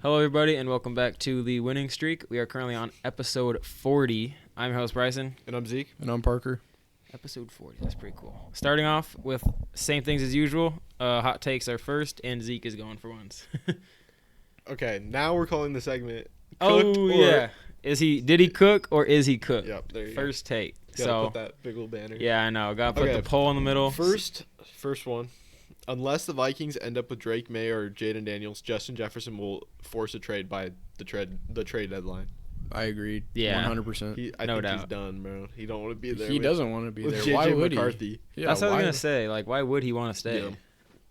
Hello, everybody, and welcome back to The Winning Streak. We are currently on episode 40. I'm your host, Bryson. And I'm Zeke. And I'm Parker. Episode 40. That's pretty cool. Starting off with same things as usual. Hot takes are first, and Zeke is going for once. Okay, now we're calling the segment yeah. Did he cook or is he cooked? Yep, there you First take. go. Gotta put that big old banner. Yeah, I know. Gotta put the poll in the middle. First one. Unless the Vikings end up with Drake May or Jaden Daniels, Justin Jefferson will force a trade by the trade deadline. I agree. Yeah. 100%. I think he's done, bro. He don't want to be there. He doesn't want to be there. JJ Why would McCarthy. he? Yeah, That's what I was going to say. Like, why would he want to stay?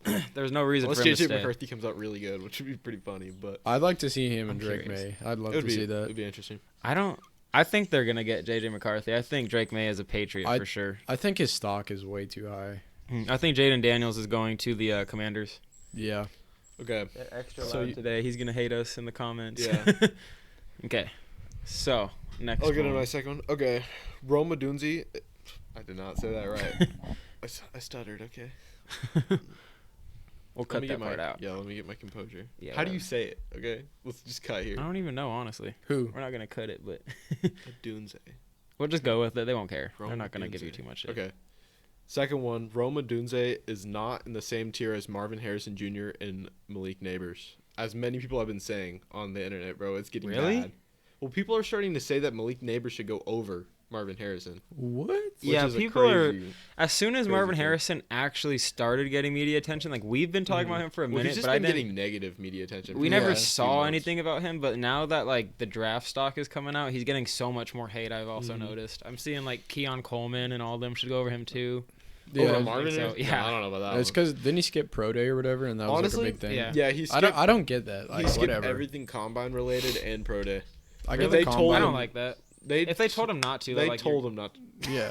Yeah. There's no reason Unless for him to JJ stay. McCarthy comes out really good, which would be pretty funny. But I'd like to see him I'm and Drake curious. May. I'd love to see It that. would be interesting. I think they're going to get JJ McCarthy. I think Drake May is a Patriot for sure. I think his stock is way too high. I think Jaden Daniels is going to the Commanders. Yeah. Okay. Extra loud today. He's gonna hate us in the comments. Yeah. Okay. So next. I'll get one. to my second one. Okay. Roma Dunzi. I did not say that right. I stuttered. Okay. We'll cut that part out. Yeah, let me get my composure. Yeah, How do you say it? Okay, let's just cut here. I don't even know, honestly. Who? We're not gonna cut it, but Dunze. we'll just go with it. They won't care. Roma They're not gonna give you Dunze. too much shit. Okay. Second one, Roma Dunze is not in the same tier as Marvin Harrison Jr. and Malik Neighbors. As many people have been saying on the internet, bro, it's getting Really? bad. Well, people are starting to say that Malik Neighbors should go over Marvin Harrison. What? Which Yeah, is a people are. crazy- As soon as crazy Marvin thing. Harrison actually started getting media attention, like we've been talking about him for a Well, minute, he's just but I been didn't. getting negative media attention. We for never the last few saw months. anything about him, but now that like the draft stock is coming out, he's getting so much more hate. I've also noticed. I'm seeing like Keon Coleman and all of them should go over him too. Over Yeah. Marvin so, Harrison? yeah. No, I don't know about that It's one. because didn't he skip pro day or whatever, and that was Honestly, like a big thing. yeah. Yeah, he skipped, I don't get that. Like he skipped whatever. everything combine related and pro day. I If get they the told combine. I don't like that. If they told him not to, they like, told him not. Yeah.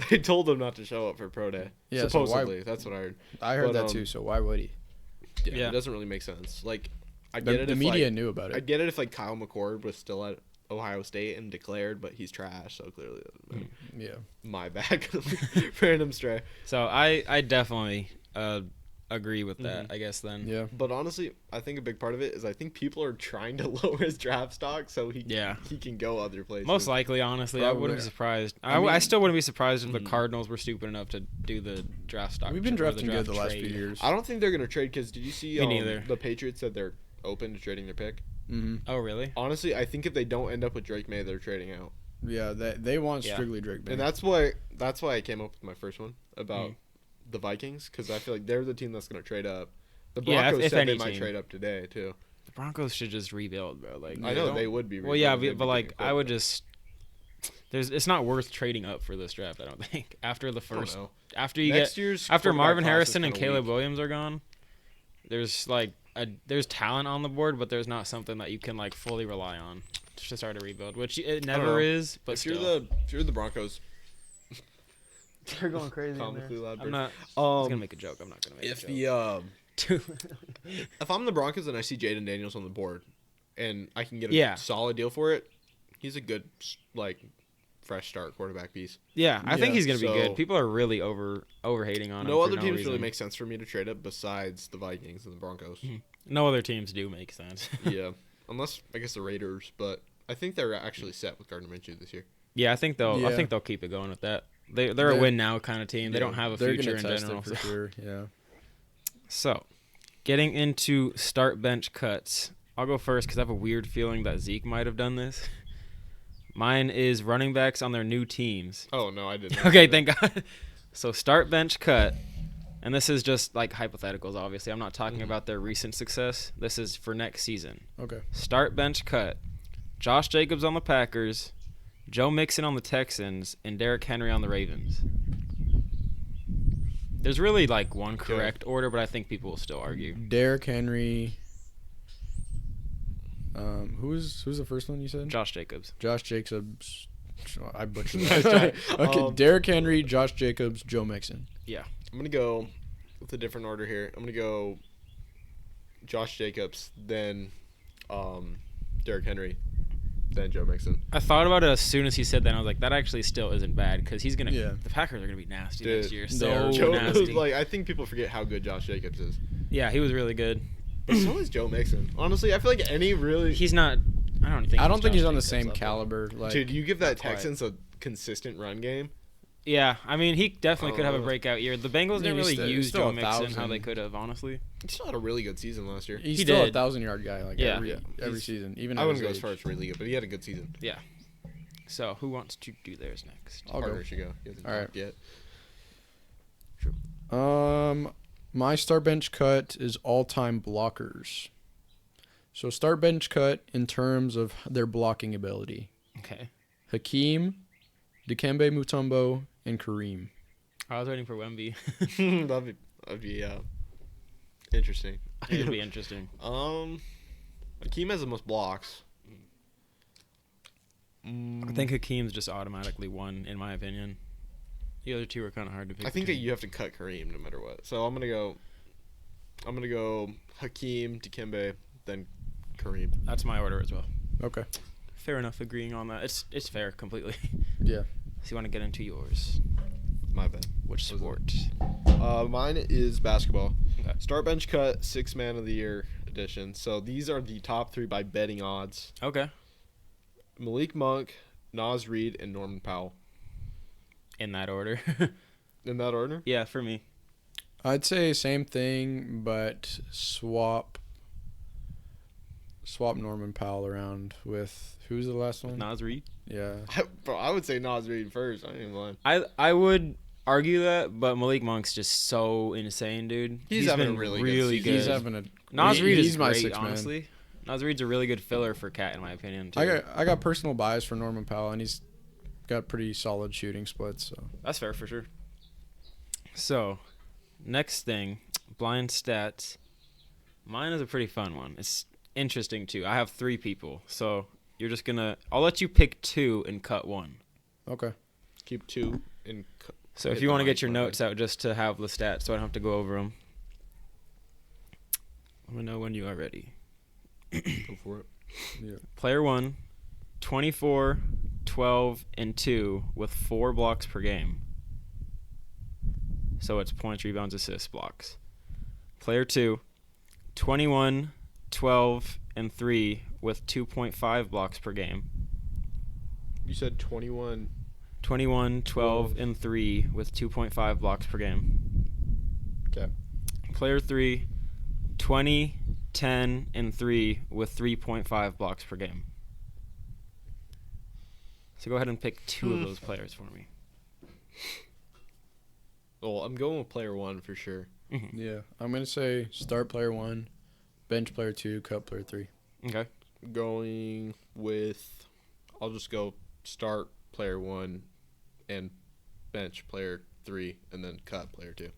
They told him not to show up for pro day. Yeah, so supposedly, that's what I heard. I heard But, that too. So why would he? Yeah. It doesn't really make sense. Like, I The, get it. the if, media like, knew about I it. get it if like Kyle McCord was still at Ohio State and declared, but he's trash, so clearly Yeah. my bad. Random stray. So I definitely agree with that. I guess then. Yeah. But honestly, I think a big part of it is I think people are trying to lower his draft stock so he can go other places. Most likely, honestly, I wouldn't be Probably. surprised. I mean- I still wouldn't be surprised if the Cardinals were stupid enough to do the draft stock. We've been or the drafting good draft the last few trade. years. I don't think they're gonna trade because did you see Me neither. the Patriots said they're open to trading their pick? Mm-hmm. Oh really? Honestly, I think if they don't end up with Drake May, they're trading out. Yeah. They want Yeah. strictly Drake May. And that's why I came up with my first one about the Vikings because I feel like they're the team that's gonna trade up. The Yeah, Broncos if said any they might team. trade up today too. The Broncos should just rebuild, bro. Like I know they would be. Well, yeah, rebuilding, they'd but be like getting I would equipped. just. It's not worth trading up for this draft. I don't think after the I don't first know. after you Next get year's after quarterback Marvin class is Harrison and kinda Caleb weak. Williams are gone. There's like there's talent on the board, but there's not something that you can like fully rely on to start a rebuild, which it don't never know. is. But If still, you're the Broncos, they're going crazy. comically loud. I'm not. I was gonna Um, make a joke. I'm not gonna make if a joke. the if I'm the Broncos and I see Jaden Daniels on the board, and I can get a Yeah. solid deal for it, he's a good like fresh start quarterback piece. Yeah, I think Yeah, he's gonna be so- good. People are really overhating on him. No for other teams reason. really make sense for me to trade up besides the Vikings and the Broncos. No other teams do make sense. Yeah, unless I guess the Raiders, but I think they're actually set with Gardner Minshew this year. Yeah, I think they'll. I Yeah. think they'll keep it going with that. They're a win now kind of team. They Yeah, don't have a They're future gonna in test general. it for sure. Yeah. So, getting into start bench cuts. I'll go first because I have a weird feeling that Zeke might have done this. Mine is running backs on their new teams. Oh no, I didn't. Okay, thank God. So start bench cut, and this is just like hypotheticals. Obviously, I'm not talking about their recent success. This is for next season. Okay. Start bench cut. Josh Jacobs on the Packers, Joe Mixon on the Texans, and Derrick Henry on the Ravens. There's really like one correct order, but I think people will still argue. Derrick Henry. Who's the first one you said? Josh Jacobs. Josh Jacobs. I butchered Nice that. try. Okay, Derrick Henry, Josh Jacobs, Joe Mixon. I'm gonna go with a different order here. I'm gonna go Josh Jacobs, then Derrick Henry, then Joe Mixon. I thought about it as soon as he said that. And I was like, that actually still isn't bad because he's gonna. Yeah. The Packers are gonna be nasty Dude, next year. they're So Joe, nasty. like I think people forget how good Josh Jacobs is. Yeah, he was really good. But so is Joe Mixon. Honestly, I feel like any really. He's not. I don't think. I don't think he's Josh on the Jacobs same level. caliber. Like, Dude, you give that not quite. Texans a consistent run game. Yeah, I mean, he definitely could have a Oh. breakout year. The Bengals didn't he's really still- use still Joe a Mixon how 1,000. they could have, honestly. He still had a really good season last year. he's He still did. 1,000-yard guy. Like Yeah. every He's- season, even I at wouldn't go his as far age. as really good, but he had a good season. So, who wants to do theirs next? I'll Partner go. should go. He hasn't All right. talked yet. My start bench cut is all-time blockers. So start bench cut in terms of their blocking ability. Okay. Hakeem, Dikembe Mutombo, and Kareem. I was waiting for Wemby. that'd be interesting. It'd be interesting. Hakeem has the most blocks. I think Hakeem's just automatically one, in my opinion. The other two are kind of hard to pick. I think that between. you have to cut Kareem no matter what. So I'm gonna go Hakeem, Dikembe, then Kareem. That's my order as well. Okay. Fair enough, agreeing on that. It's fair completely. Yeah. So you want to get into yours? My bad. Which What was sport? Mine is basketball. Okay. Start bench cut, 6-man of the year edition. So these are the top 3 by betting odds. Okay. Malik Monk, Nas Reed, and Norman Powell. In that order. In that order? Yeah, for me. I'd say same thing, but swap Norman Powell around with who's the last one? Nas Reed. Yeah. Bro, I would say Nas Reed first. I ain't even lying. I would argue that, but Malik Monk's just so insane, dude. He's having been a really good good. He's having a Nas Reed he's is my great, sixth man. honestly. Nas Reed's a really good filler for Cat, in my opinion, too. I got personal bias for Norman Powell, and he's got pretty solid shooting splits. So That's fair for sure. So, next thing, blind stats. Mine is a pretty fun one. It's interesting too. I have 3 people, so you're just gonna. I'll let you pick 2 and cut 1. okay. Keep 2 in. So if Hit you the want to mic, get your my notes out just to have the stats, so I don't have to go over them. Let me know when you are ready. Go for it. Yeah. Player 1, 24, 12, and 2 with 4 blocks per game. So it's points, rebounds, assists, blocks. Player 2, 21, 12, and 3 with 2.5 blocks per game. You said 21. 21, 12, and 3 with 2.5 blocks per game. Okay. Player 3, 20, 10, and 3 with 3.5 blocks per game. So go ahead and pick 2 of those players for me. Well, I'm going with player 1 for sure. Yeah. I'm gonna say start player 1, bench player 2, cut player 3. Okay. Going with. I'll just go start player 1 and bench player 3 and then cut player 2.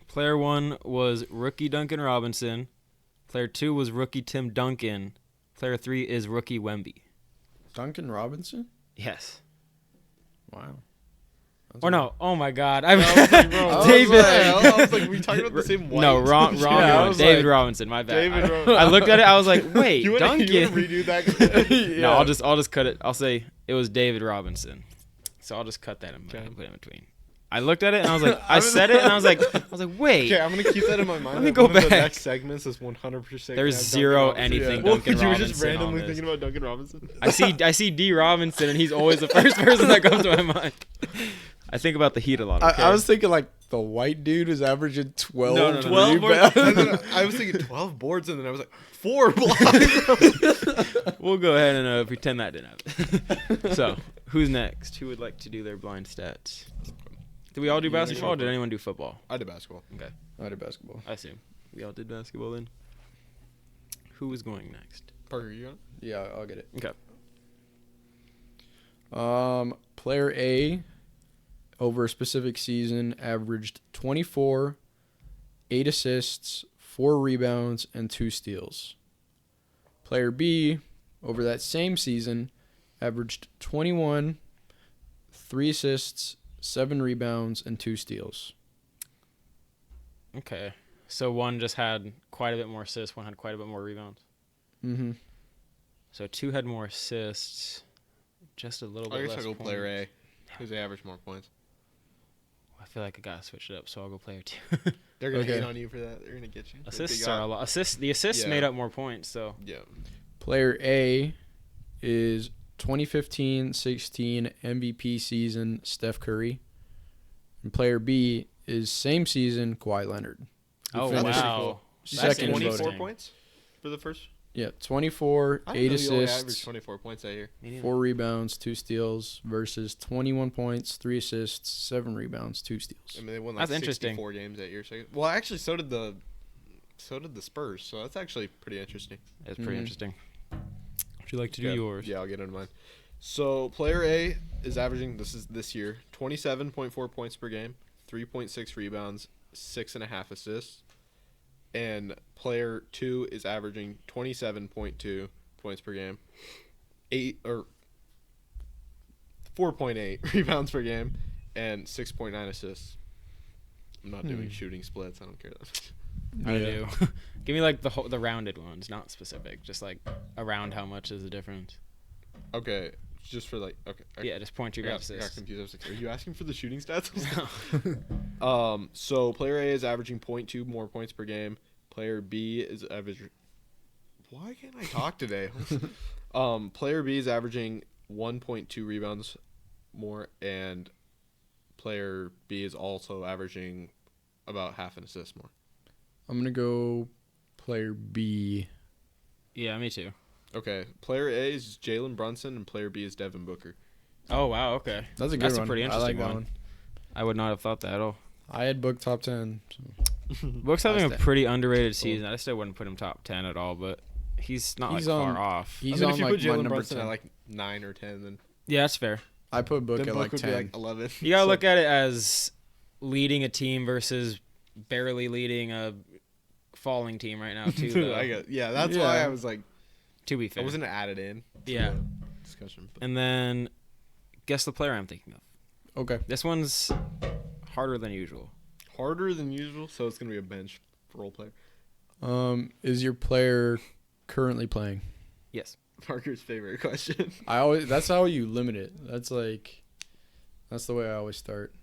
Player 1 was rookie Duncan Robinson. Player 2 was rookie Tim Duncan. Player 3 is rookie Wemby. Duncan Robinson? Yes. Wow. Or no. Oh my God. I was like, bro, I was David. I was like, we talking about the same white? No, wrong Yeah, I one. was David like- Robinson. My bad. David I, Ro- I looked at it. I was like, wait, You wanna Duncan. redo that? No, I'll just cut it. I'll say it was David Robinson. So I'll just cut that and put it in between. I looked at it and I was like, I said it and I was like, wait. Okay, I'm gonna keep that in my mind. Let me that go one of the back. next segments is 100%. There's gonna have zero Duncan Robinson. anything Well, Duncan you were Robinson just randomly on this. thinking about Duncan Robinson. I see D Robinson and he's always the first person that comes to my mind. I think about the Heat a lot. Okay? I was thinking like the white dude was averaging 12. No, no, no. 12 rebounds. boards. And then I was thinking 12 boards, and then I was like 4 blocks. We'll go ahead and pretend that didn't happen. So, who's next? Who would like to do their blind stats? Did we all do You basketball or did. did anyone do football? I did basketball. Okay. I did basketball. I assume. We all did basketball then. Who is going next? Parker, you got it? Yeah, I'll get it. Okay. Player A over a specific season averaged 24, 8 assists, 4 rebounds, and 2 steals. Player B over that same season averaged 21, 3 assists, 7 rebounds, and 2 steals. Okay. So one just had quite a bit more assists, one had quite a bit more rebounds. Mm-hmm. So 2 had more assists, just a little I bit guess less I'll go player points. A. Because they average more points. Wow. I feel like I gotta switch it up, so I'll go player 2. They're gonna Okay. hate on you for that. They're gonna get you. Assists are a lot. The assists Yeah. made up more points, so. Yeah. Player A is 2015-16 MVP season Steph Curry. And player B is same season Kawhi Leonard. who Oh, finished wow. Did That's second in 24 voting. points for the first. Yeah, 24, I 8 didn't know you only averaged assists, 24 points that year. 4 rebounds, 2 steals versus 21 points, 3 assists, 7 rebounds, 2 steals. I mean, they won like That's interesting. 64 games that year. So, well, actually, so did the Spurs. So that's actually pretty interesting. It's pretty Mhm. interesting. Would you like to do Yeah. yours? Yeah, I'll get into mine. So player A is averaging this year 27.4 points per game, 3.6 rebounds, 6.5 assists, and player 2 is averaging 27.2 points per game, 4.8 rebounds per game, and 6.9 assists. I'm not doing shooting splits. I don't care that much. I do. Give me like the rounded ones, not specific. Just like around how much is the difference. Okay, just for like okay. Yeah, just point I your got assists. confused. I was like, are you asking for the shooting stats? No. So player A is averaging 0.2 more points per game. Player B is averaging. Why can't I talk today? Player B is averaging 1.2 rebounds more, and player B is also averaging about half an assist more. I'm going to go player B. Yeah, me too. Okay, player A is Jalen Brunson, and player B is Devin Booker. Oh wow, okay. That's a good That's one. a pretty I interesting like that one. I would not have thought that at all. I had Book top 10. So. Book's having a That's pretty underrated season. I still wouldn't put him top 10 at all, but he's not He's like on- far off. He's I mean, on if you like put my Jalen number Brunson 10. at like 9 or 10, then Yeah, that's fair. I put Book then at Book like would 10. be like 11. You gotta So- look at it as leading a team versus barely leading a falling team right now too. though, That's why I was like, to be I fair. wasn't added in. to Yeah. the discussion. But And then guess the player I'm thinking of. Okay. This one's harder than usual. harder than usual, so it's gonna be a bench role player. Is your player currently playing? Yes. Parker's favorite question. That's how you limit it. That's the way I always start.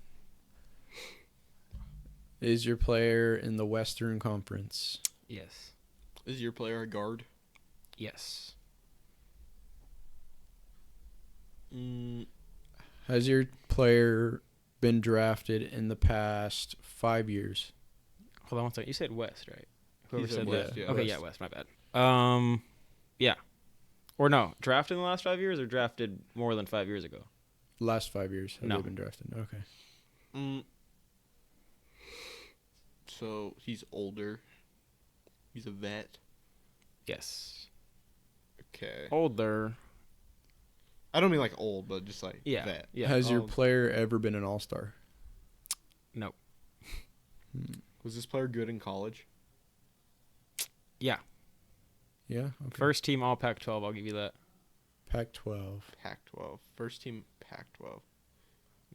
Is your player in the Western Conference? Yes. Is your player a guard? Yes. Has your player been drafted in the past 5 years? Hold on one second. You said West, right? Whoever He said said West, that. yeah. Okay, West. yeah, West. My bad. Yeah. Or no, drafted in the last 5 years, or drafted more than 5 years ago? Last 5 years. Have No. they been drafted? Okay. So he's older. He's a vet. Yes. Okay. Older. I don't mean like old, but just like Yeah. vet. Yeah. Has your player ever been an All-Star? No. Was this player good in college? Yeah. Yeah. Okay. First team All Pac-12. I'll give you that. Pac-12. Pac-12. First team Pac-12.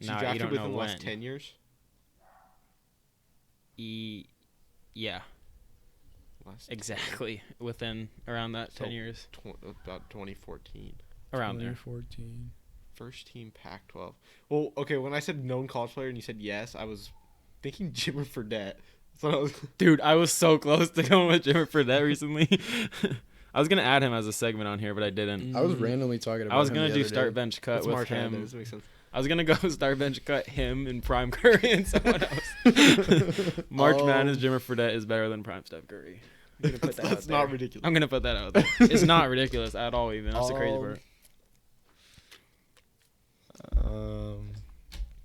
Was Nah, he you drafted don't within know the last when. 10 years? Yeah. Last Exactly. Within around that 10 So- years. About 2014. Around there. 2014. First team Pac-12. Well, okay, when I said known college player and you said yes, I was thinking Jimmer Fredette. So I was Dude, I was so close to going with Jimmer Fredette recently. I was going to add him as a segment on here, but I didn't. I was randomly talking about I was him going the to do other start day. bench cut That's with March him. Madness, makes sense. I was going to go start bench cut him and Prime Curry and someone else. March Madness Jimmer Fredette is better than Prime Steph Curry. I'm gonna put that out That's there. not ridiculous. I'm going to put that out there. It's not ridiculous at all even. That's the crazy part.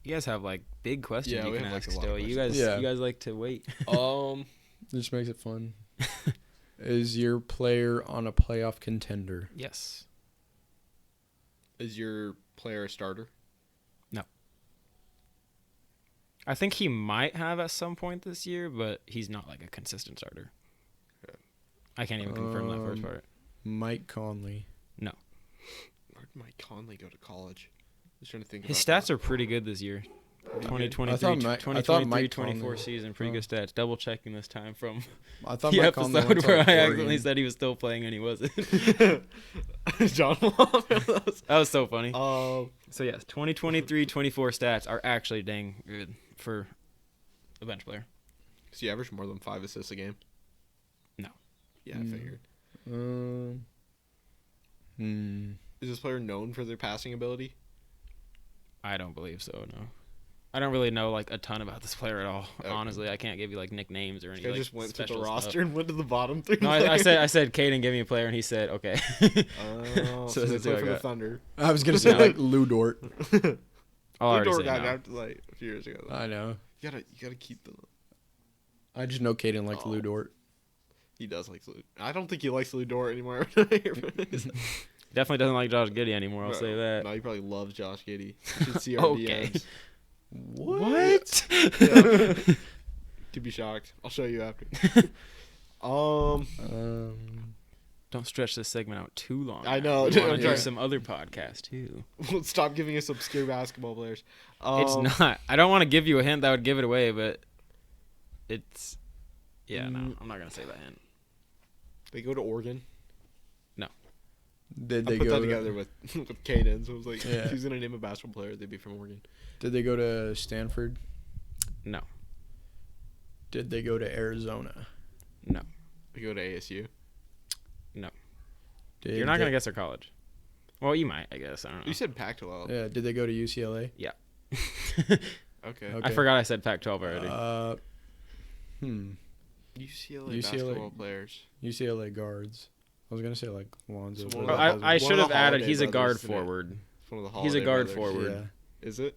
You guys have like big questions Yeah, you we can have, like, ask a lot still. of You questions. guys Yeah. you guys like to wait. This makes it fun. Is your player on a playoff contender? Yes. Is your player a starter? I think he might have at some point this year, but he's not like a consistent starter. Okay. I can't even confirm that first part. Mike Conley. Where did Mike Conley go to college? I was trying to think His about stats are pretty good this year. Pretty good. 2023, I thought Mike 2023-24 Conley- season, pretty oh. good stats. Double checking this time from I thought the Mike Conley went episode to, where like, I Oregon. accidentally said he was still playing and he wasn't. John Wall. That was so funny. Oh, So yes, 2023-24 stats are actually dang good. for a bench player. Does he average more than 5 assists a game? No. Yeah, I figured. Is this player known for their passing ability? I don't believe so. No. I don't really know like a ton about this player at all. Okay. Honestly, I can't give you like nicknames or I anything. Like, just went to the special roster stuff. and went to the bottom 3. No, I said, Caden, give me a player, and he said, okay. Oh, so they that's who play I for the got. Thunder. I was gonna say like Lou Dort. I'll already Lou say Dort got no. drafted like a few years ago. I know. You gotta keep the. I just know Caden likes Lou Dort. He does like Lou. I don't think he likes Lou Dort anymore. Definitely doesn't like Josh Giddey anymore. I'll say that. No, he probably loves Josh Giddey. You should see our Okay. DMs. What? Yeah. To be shocked. I'll show you after. Don't stretch this segment out too long. I know, We dude, want I'm to do trying. some other podcast too. Stop giving us obscure basketball players. It's not. I don't want to give you a hint that would give it away, but it's. Yeah, no, I'm not gonna say that hint. They go to Oregon. Did I they put go that together with Caden, so I was like, Yeah. if he's gonna name a basketball player, they'd be from Oregon. Did they go to Stanford? No, Did they go to Arizona? no. They go to ASU. Did You're not they- gonna guess their college. Well, you might. I guess. I don't know. You said Pac-12. Yeah. Did they go to UCLA? Okay. Okay. I forgot I said Pac-12 already. UCLA UCLA. basketball players. UCLA guards. I was gonna say like Lonzo. So one but of that the- I doesn't- should of have the added. Holiday He's a guard brothers, isn't it? forward. It's one of the He's a Holiday guard brothers. forward. Yeah. Is it?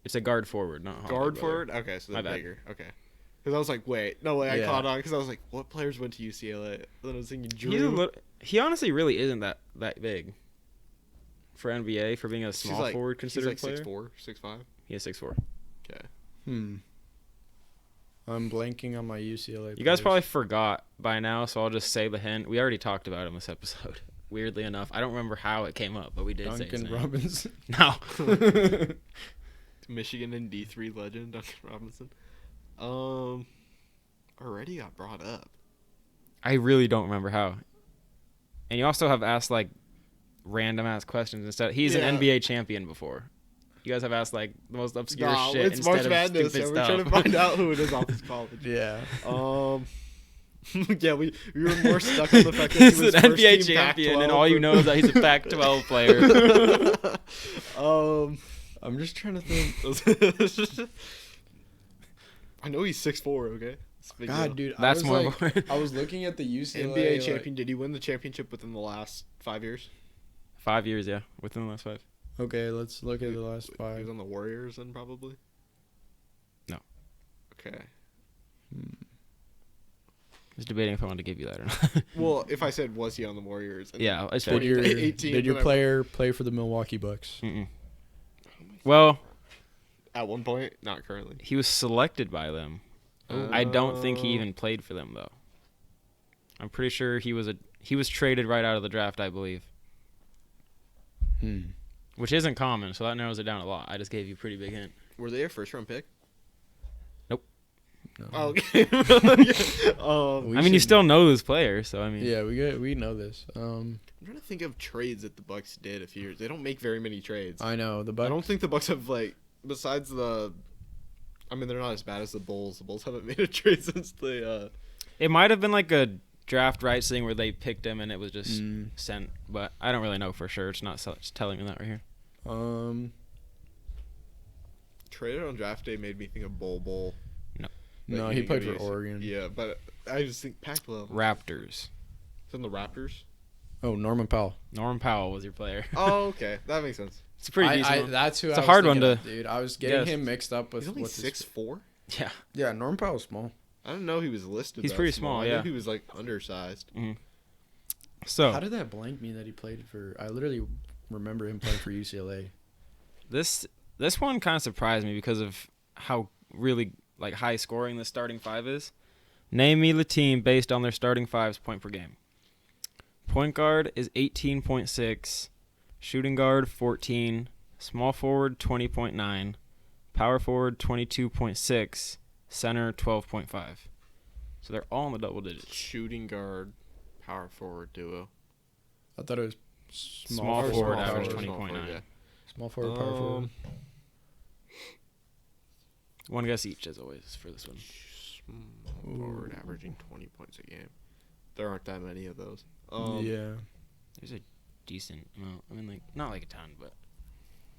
It's a guard forward, not Holiday Guard brother. forward? Okay, so My they're bad. bigger. Okay. Because I was like, wait. No, way. I Yeah. caught on because I was like, what players went to UCLA? Then I was thinking Drew. He's a little. He honestly really isn't that big. For NBA, for being a small forward considered he's like player. 6'4", 6'5". He is 6'4". Okay. I'm blanking on my UCLA. You guys players. probably forgot by now, so I'll just say the hint. We already talked about him this episode. Weirdly enough, I don't remember how it came up, but we did say his Duncan name. Robinson. No. Michigan and D3 legend Duncan Robinson. Already got brought up. I really don't remember how. And you also have asked like random ass questions instead. He's Yeah. an NBA champion before. You guys have asked like the most obscure Nah, shit it's instead March of Madness, stupid and stuff. we're trying to find out who it is off his college. Yeah. Yeah, we were more stuck on the fact that He's he was an first NBA team champion, and Pac-12. all you know is that he's a Pac-12 player. I'm just trying to think. I know he's 6'4", okay? It's a big God, deal. dude, That's more like, important. I was looking at the UCLA NBA like- champion. Did he win the championship within the last 5 years? 5 years, yeah, within the last 5. Okay, let's look at the last He was 5. on the Warriors then, probably? No. Okay. I was debating if I wanted to give you that or not. Well, if I said, was he on the Warriors? and Yeah, I then said. Did your 18, did your then I- player play for the Milwaukee Bucks? Mm-mm. Well, At one point, not currently. he was selected by them. I don't think he even played for them though. I'm pretty sure he was traded right out of the draft, I believe, which isn't common, so that narrows it down a lot. I just gave you a pretty big hint. Were they a first-round pick? Nope. No. Oh, okay. We I mean, you should- still know this player, so I mean. Yeah, we know this. I'm trying to think of trades that the Bucks did a few years. They don't make very many trades. I know the I Bucks. don't think the Bucks have like besides the. I mean, they're not as bad as the Bulls. The Bulls haven't made a trade since they. It might have been like a draft rights thing where they picked him and it was just Mm. sent, but I don't really know for sure. It's not it's telling me that right here. Traded on draft day made me think of Bull. No, But he didn't played go for to Oregon. Yeah, but I just think Pac-12. Raptors. From the Raptors. Oh, Norman Powell. Norman Powell was your player. Oh, okay, that makes sense. It's a pretty decent. one. That's who. It's I a was hard one thinking to of, dude. I was getting guess. him mixed up with He's only what's his- 6'4". Yeah. Yeah, Norman Powell's small. I didn't know he was listed. He's that pretty small, I yeah. knew he was like undersized. So How did that blank me that he played for? I literally remember him playing for UCLA. this one kind of surprised me because of how really like high scoring the starting five is. Name me the team based on their starting five's point per game. Point guard is 18.6, shooting guard 14, small forward 20.9, power forward 22.6, center 12.5. So they're all in the double digits. Shooting guard, power forward duo. I thought it was Small or forward small average forward. 20.9. Yeah. Small forward, power forward. One guess each, as always, for this one. Small forward averaging 20 points a game. There aren't that many of those. Yeah. There's a decent amount. I mean, like, not like a ton, but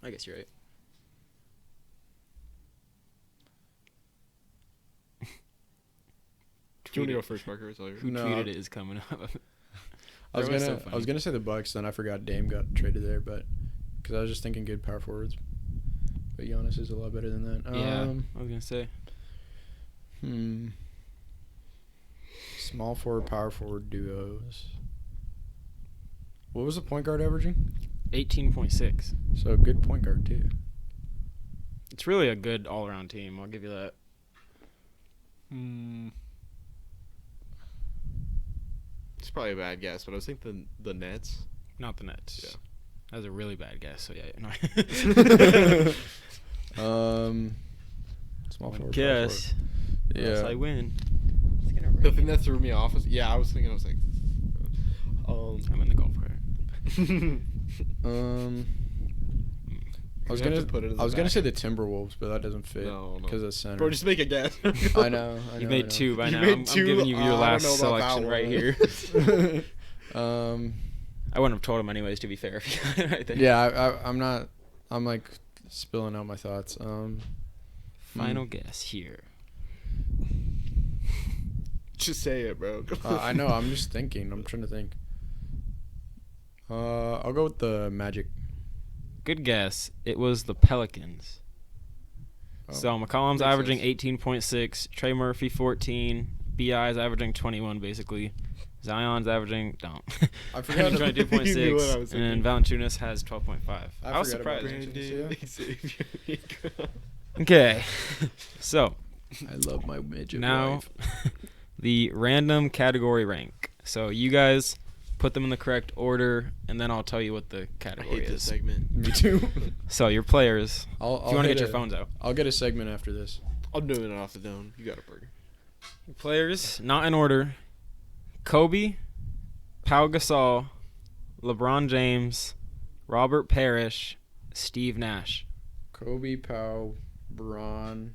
I guess you're right. Do you want to go first, Parker? Who No. tweeted it is coming up. I was That was gonna so I was gonna say the Bucks, then I forgot Dame got traded there, but because I was just thinking good power forwards. But Giannis is a lot better than that. Yeah, I was gonna say. Small forward, power forward duos. What was the point guard averaging? 18.6. So good point guard too. It's really a good all-around team. I'll give you that. It's probably a bad guess, but I was thinking the Nets. Not the Nets. Yeah. That was a really bad guess. So yeah, no. Small forward. Guess. Power Yes, forward. I win. The thing that threw me off was I was thinking like, I'm in the golf cart. I was gonna say the Timberwolves, but that doesn't fit No. because of center. Bro, just make a guess. I know. You made two by You now. made I'm two? giving you your I last don't know about that selection right one. here. I wouldn't have told him anyways, to be fair. If you got it right there. Yeah, I'm not. I'm like spilling out my thoughts. Final guess here. Just say it, bro. I know. I'm just thinking. I'm trying to think. I'll go with the Magic. Good guess. It was the Pelicans. Oh, So McCollum's makes averaging sense. 18.6, Trey Murphy 14, BI's averaging 21 basically. Zion's averaging I forgot. You knew what I 22.6, was and thinking. Valanciunas has 12.5. I was forgot about surprised. Valanciunas, yeah. Okay, so I love my midget now wife. the random category rank. So you guys put them in the correct order, and then I'll tell you what the I category hate this is. segment. Me too. So your players, I'll if you want to hit get your a- phones out. I'll get a segment after this. I'm doing it off the dome. You got it, Burger. Players, not in order. Kobe, Pau Gasol, LeBron James, Robert Parrish, Steve Nash. Kobe, Pau, Braun,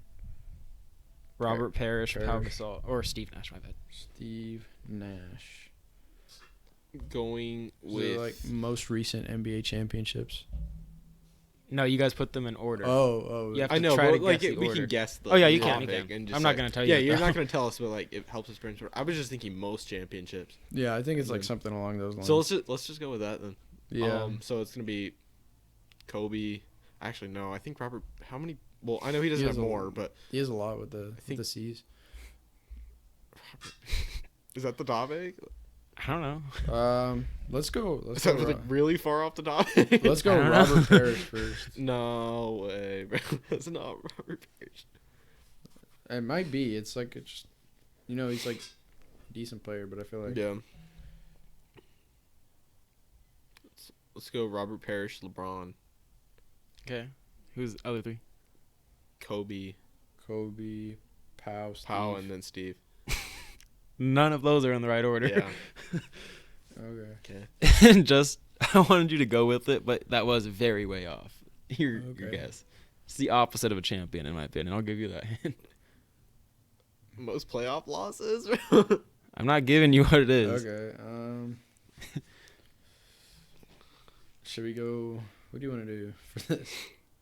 Robert Parrish, Pau Parrish. Gasol, or Steve Nash, my bad. Steve Nash. Going Is with it like most recent NBA championships? No, you guys put them in order. Oh. You have I to know, try but to like guess the we order. can guess the Oh, yeah, you can, you topic can. and just I'm not like- gonna tell you Yeah, that, you're though. not gonna tell us, but like it helps us brainstorm. I was just thinking most championships. Yeah, I think it's like Yeah. something along those lines. So let's just go with that then. yeah. So it's gonna be Kobe. Actually, no. I think Robert. How many? Well, I know he doesn't He have has a- more, but He has a lot with the think- the C's. is that the topic? I don't know. Let's go. Is that like really far off the topic? Let's go I don't Robert know. Parrish first. No way, bro. That's not Robert Parrish. It might be. It's like it's just, he's like a decent player, but I feel like Yeah. Let's go Robert Parrish, LeBron, Okay. Who's the other three? Kobe, Kobe, Pau, Steve. Pau, and then Steve. None of those are in the right order. Yeah. Okay. Okay. Just, I wanted you to go with it, but that was very way off. Your Okay. guess. It's the opposite of a champion, in my opinion. I'll give you that hint. Most playoff losses. I'm not giving you what it is. Okay. Should we go? What do you want to do for this?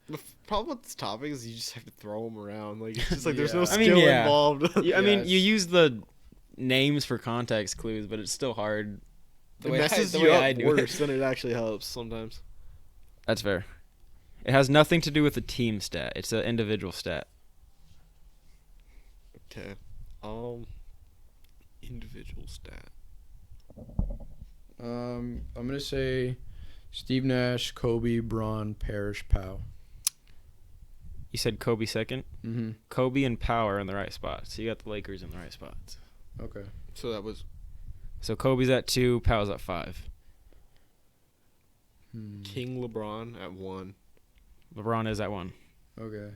The problem with this topic is you just have to throw them around. Like it's just like there's no Yeah. I skill mean, yeah. involved. I mean, Yes. you use the names for context clues, but it's still hard. It messes you up worse than it actually helps sometimes. That's fair. It has nothing to do with the team stat. It's an individual stat. Okay. Individual stat. I'm gonna say Steve Nash, Kobe, Braun, Parrish, Pau. You said Kobe second. Mm-hmm. Kobe and Pau are in the right spots. So you got the Lakers in the right spots. Okay. So that was So Kobe's at 2, Pau's at 5. King LeBron at 1, LeBron is at 1. Okay.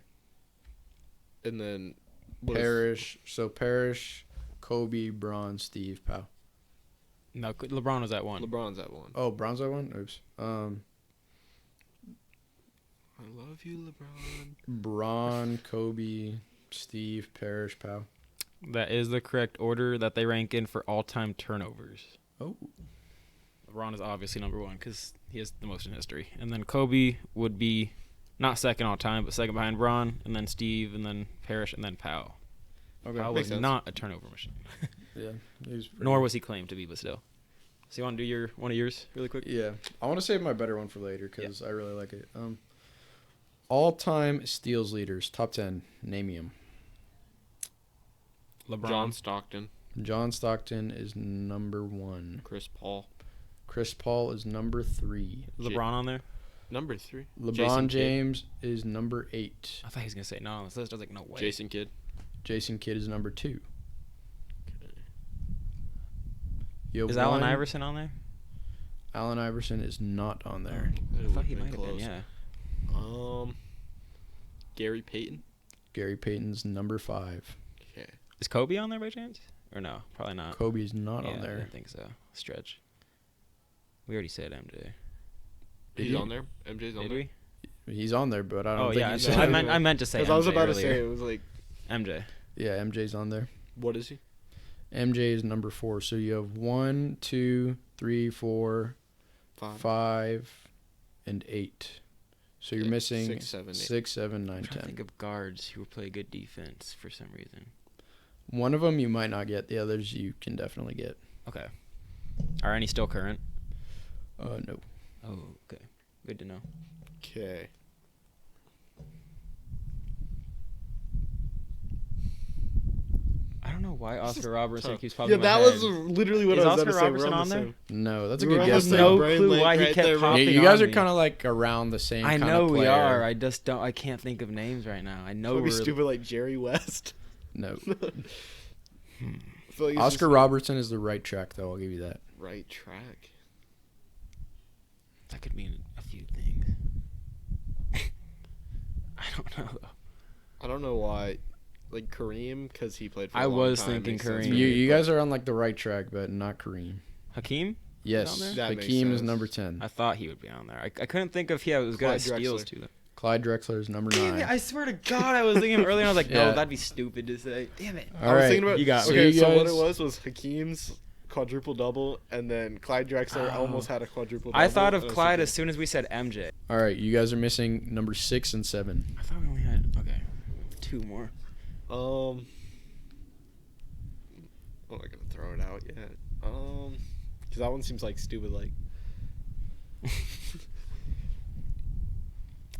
and then what is- Parrish. So Parrish, Kobe, Braun, Steve, Pau. No, LeBron was at 1. LeBron's at 1. Oh, Braun's at one. Oops. I love you, LeBron. Braun, Kobe, Steve, Parrish, Powell. That is the correct order that they rank in for all-time turnovers. Oh. LeBron is obviously number one because he has the most in history. And then Kobe would be not second all time, but second behind Bron, and then Steve, and then Parrish, and then Powell. Okay. Powell Makes was sense. not a turnover machine. Yeah. He was pretty Nor good. was he claimed to be, but still. So you want to do one of yours really quick? Yeah. I want to save my better one for later because I really like it. All-time steals leaders, top 10. Name them. LeBron. John Stockton, John Stockton is number 1. Chris Paul, Chris Paul is number 3. LeBron on there? number 3. LeBron Jason Kidd. James is number 8. I thought he was going to say no on this list. I was like, no way. Jason Kidd. Jason Kidd is number 2. You have Is Allen one- Iverson on there? Allen Iverson is not on there. I thought he might have been, yeah. Gary Payton. Gary Payton's number 5. Okay. Is Kobe on there by chance? Or no? Probably not. Kobe is not Yeah, on I there. didn't think so. Stretch. We already said MJ. Did He's you? on there. MJ's on Did there. we? He's on there, but I don't Oh think yeah, he's said- I meant to say Because MJ I was about to earlier. say it was like, MJ. Yeah, MJ's on there. what is he? MJ is number 4. So you have 1, 2, 3, 4, 5, and 8. So you're Yeah, missing 6, 7, 8. 6, 7, 9, I'm trying to 10. think of guards who play good defense for some reason. One of them you might not get. The others you can definitely get. Okay. Are any still current? No. Oh, okay. Good to know. Okay. I don't know why Oscar Robertson tough. keeps popping Yeah, in my that head. was literally what Is I was Oscar going to say. We're Robertson on on the there? same. No, that's a We were good on guess. the have same though. no brain clue link why he right kept there, bro. popping You guys on are me. kind of like around the same I kind know of we player. are. I just don't. I can't think of names right now. I know Would be we're. stupid like Jerry West. No. I feel like it's Oscar just Robertson is the right track, though. I'll give you that. right track. That could mean a few things. I don't know though. I don't know why. Like Kareem, because he played for I a long was time, thinking makes sense Kareem. for You me, you but guys are on like the right track, but not Kareem. Hakeem? Yes, on there? That makes Hakeem is sense. number 10. I thought he would be on there. I couldn't think of he was good Clyde at steals Drexler. too. Though. Clyde Drexler is number Damn 9. it! I swear to God, I was thinking him earlier. And I was like, no, Yeah. that'd be stupid to say. Damn it! All I was right, thinking about you got me. okay. you So what it guys- was Hakeem's quadruple double, and then Clyde Drexler Oh. almost had a quadruple double. I thought of and I was Clyde as thinking- soon as we said MJ. All right, you guys are missing number 6 and 7. I thought we only had two more. I'm not gonna throw it out yet. Because that one seems like stupid. Like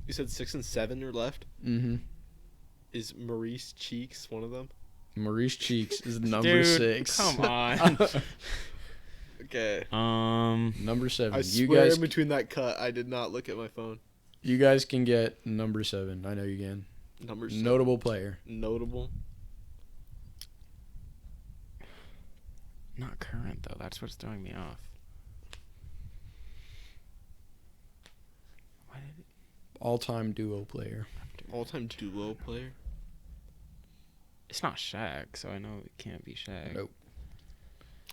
you said 6 and 7 are left. Mm-hmm. Is Maurice Cheeks one of them? Maurice Cheeks is number Dude, 6. come on. Okay. Number 7. I You swear guys, in between that cut, I did not look at my phone. you guys can get number 7. I know you can. Number 7. Notable player. Notable. Not current though. That's what's throwing me off. Why did it All-time duo player. All-time duo player. It's not Shaq, so I know it can't be Shaq. Nope.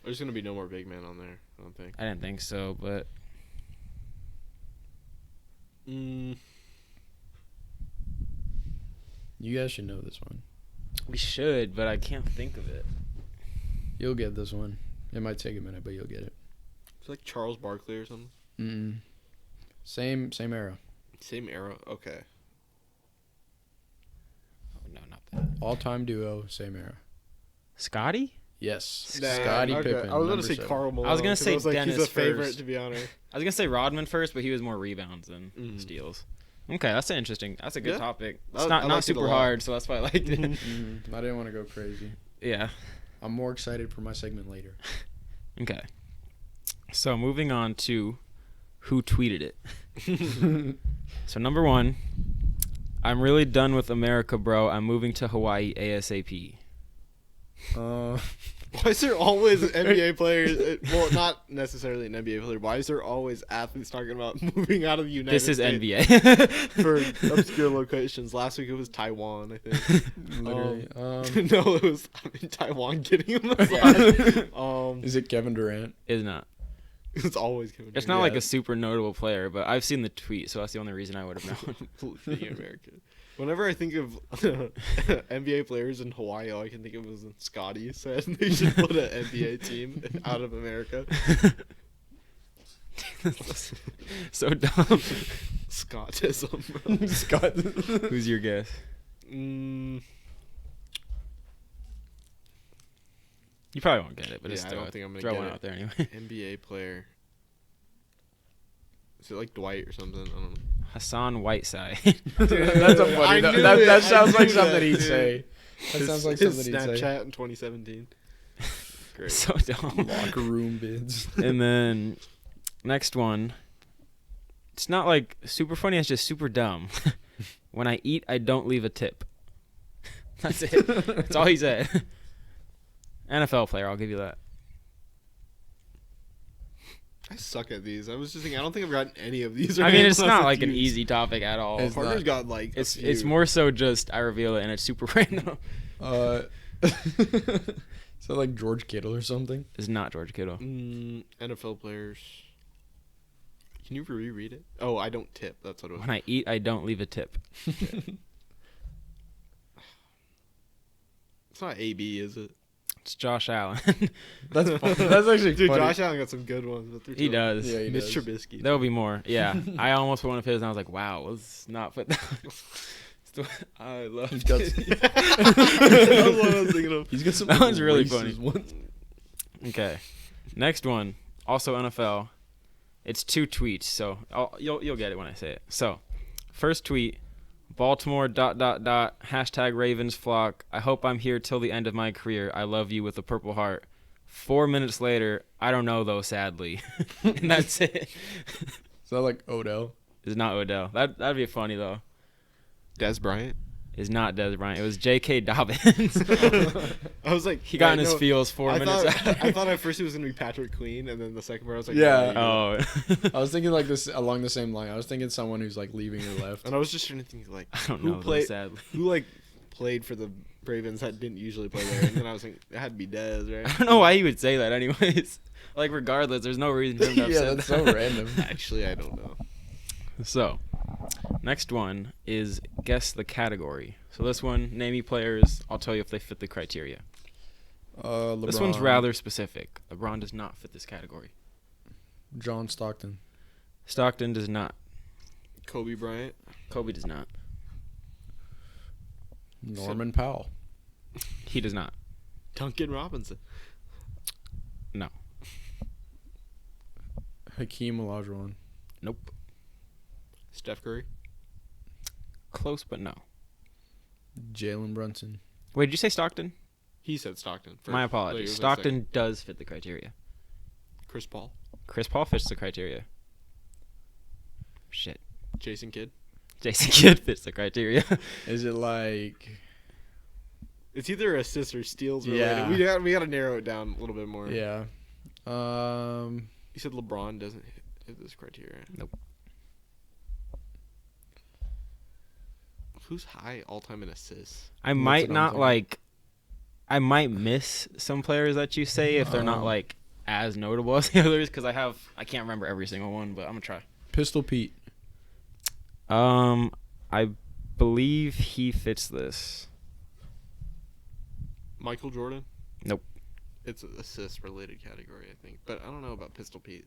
There's gonna be no more big man on there. I don't think. I didn't think so, but You guys should know this one. we should. But I can't think of it. You'll get this one. It might take a minute, but you'll get it. It's like Charles Barkley or something. Mm-mm. Same era. Same era. Okay. Oh no, not that. All-time duo, same era. Scotty? Yes. Nah, Scottie okay. Pippen. I was gonna number say 7. Karl Malone. I was gonna 'cause say he's Dennis a favorite first. to be honest. I was gonna say Rodman first, but he was more rebounds than Mhm. steals. Okay, that's interesting. That's a good Yeah. topic. I- It's I not liked it a super lot. hard, so that's why I liked it. I didn't want to go crazy. Yeah. I'm more excited for my segment later. Okay. So moving on to who tweeted it. So number 1, I'm really done with America, bro. I'm moving to Hawaii ASAP. Why is there always NBA players? Well, not necessarily an NBA player. Why is there always athletes talking about moving out of the United This is States NBA. for obscure locations? Last week it was Taiwan, I think. Literally. No, it was Taiwan getting him a massage. Is it Kevin Durant? Is not. It's always Kevin It's Durant. not like a super notable player, but I've seen the tweet, so that's the only reason I would have known. Being American. Whenever I think of NBA players in Hawaii, all I can think of is when Scotty said they should put an NBA team out of America. So dumb. Scottism. Scott. Who's your guess? Mm, You probably won't get it, but Yeah, it's I still don't think I'm gonna throw get one it. out there anyway. NBA player. Is it like Dwight or something? I don't know. Hassan Whiteside. That's a funny. I That, knew that, it. that I sounds like knew something that, he'd dude. say. That sounds like His something he'd say. Snapchat in 2017. Great. So dumb. Locker room bids. And then next one. It's not like super funny. It's just super dumb. When I eat, I don't leave a tip. That's it. That's all he said. NFL player. I'll give you that. I suck at these. I was just thinking. I don't think I've gotten any of these. I mean, it's unless not it's like an used. easy topic at all. It's Parker's not. got like. It's more so just I reveal it and it's super random. So like George Kittle or something. It's not George Kittle. NFL players. Can you reread it? Oh, I don't tip. That's what it was. When I eat, I don't leave a tip. It's not AB, is it? It's Josh Allen. That's fun. That's actually Dude, funny. Josh Allen got some good ones. But they're He too- does. Yeah, he Mitch does. Trubisky. There will be more. Yeah. I almost put one of his and I was like, wow, let's not put that. I love He's got- it. That's what I was thinking of. He's got some. That one's really racist funny. ones. Okay. Next one. Also NFL. It's 2 tweets, so you'll get it when I say it. So, first tweet. Baltimore ... Hashtag Ravens flock. I hope I'm here till the end of my career. I love you with a purple heart. 4 minutes later, I don't know though, sadly. And that's it. Is that like Odell? It's not Odell. That'd be funny though. Des Bryant. It's not Des Bryant. It was J.K. Dobbins. I was like, He got in wait, his no, feels 4 minutes thought, after. I thought at first it was gonna be Patrick Queen, and then the second part I was like, Yeah. no, Oh. I was thinking like this along the same line. I was thinking someone who's like leaving or left. And I was just trying to think like, I don't who know though, played, sadly. who like played for the Ravens that didn't usually play there, and then I was like, it had to be Dez, right? I don't know why he would say that anyways. Like regardless, there's no reason for him to have Yeah, said that's that. so random. Actually, I don't know. So, next one is guess the category. So this one, name me players. I'll tell you if they fit the criteria. LeBron. This one's rather specific. LeBron does not fit this category. John Stockton. Stockton does not. Kobe Bryant. Kobe does not. Norman Powell. He does not. Duncan Robinson. No. Hakeem Olajuwon. Nope. Steph Curry. Close, but no. Jalen Brunson. Wait, did you say Stockton? He said Stockton. first. My Like, it apologies. was Stockton does fit the criteria. second. Chris Paul. Chris Paul fits the criteria. Shit. Jason Kidd. Jason Kidd fits the criteria. Is it like? It's either assists or steals Yeah. related. We got to narrow it down a little bit more. Yeah. You said LeBron doesn't hit this criteria. Nope. Who's high all time in assists? I might what I'm not thinking. like. I might miss some players that you say if they're not Oh. like as notable as the others because I can't remember every single one, but I'm gonna try. Pistol Pete. I believe he fits this. Michael Jordan? Nope. It's an assist related category, I think. But I don't know about Pistol Pete.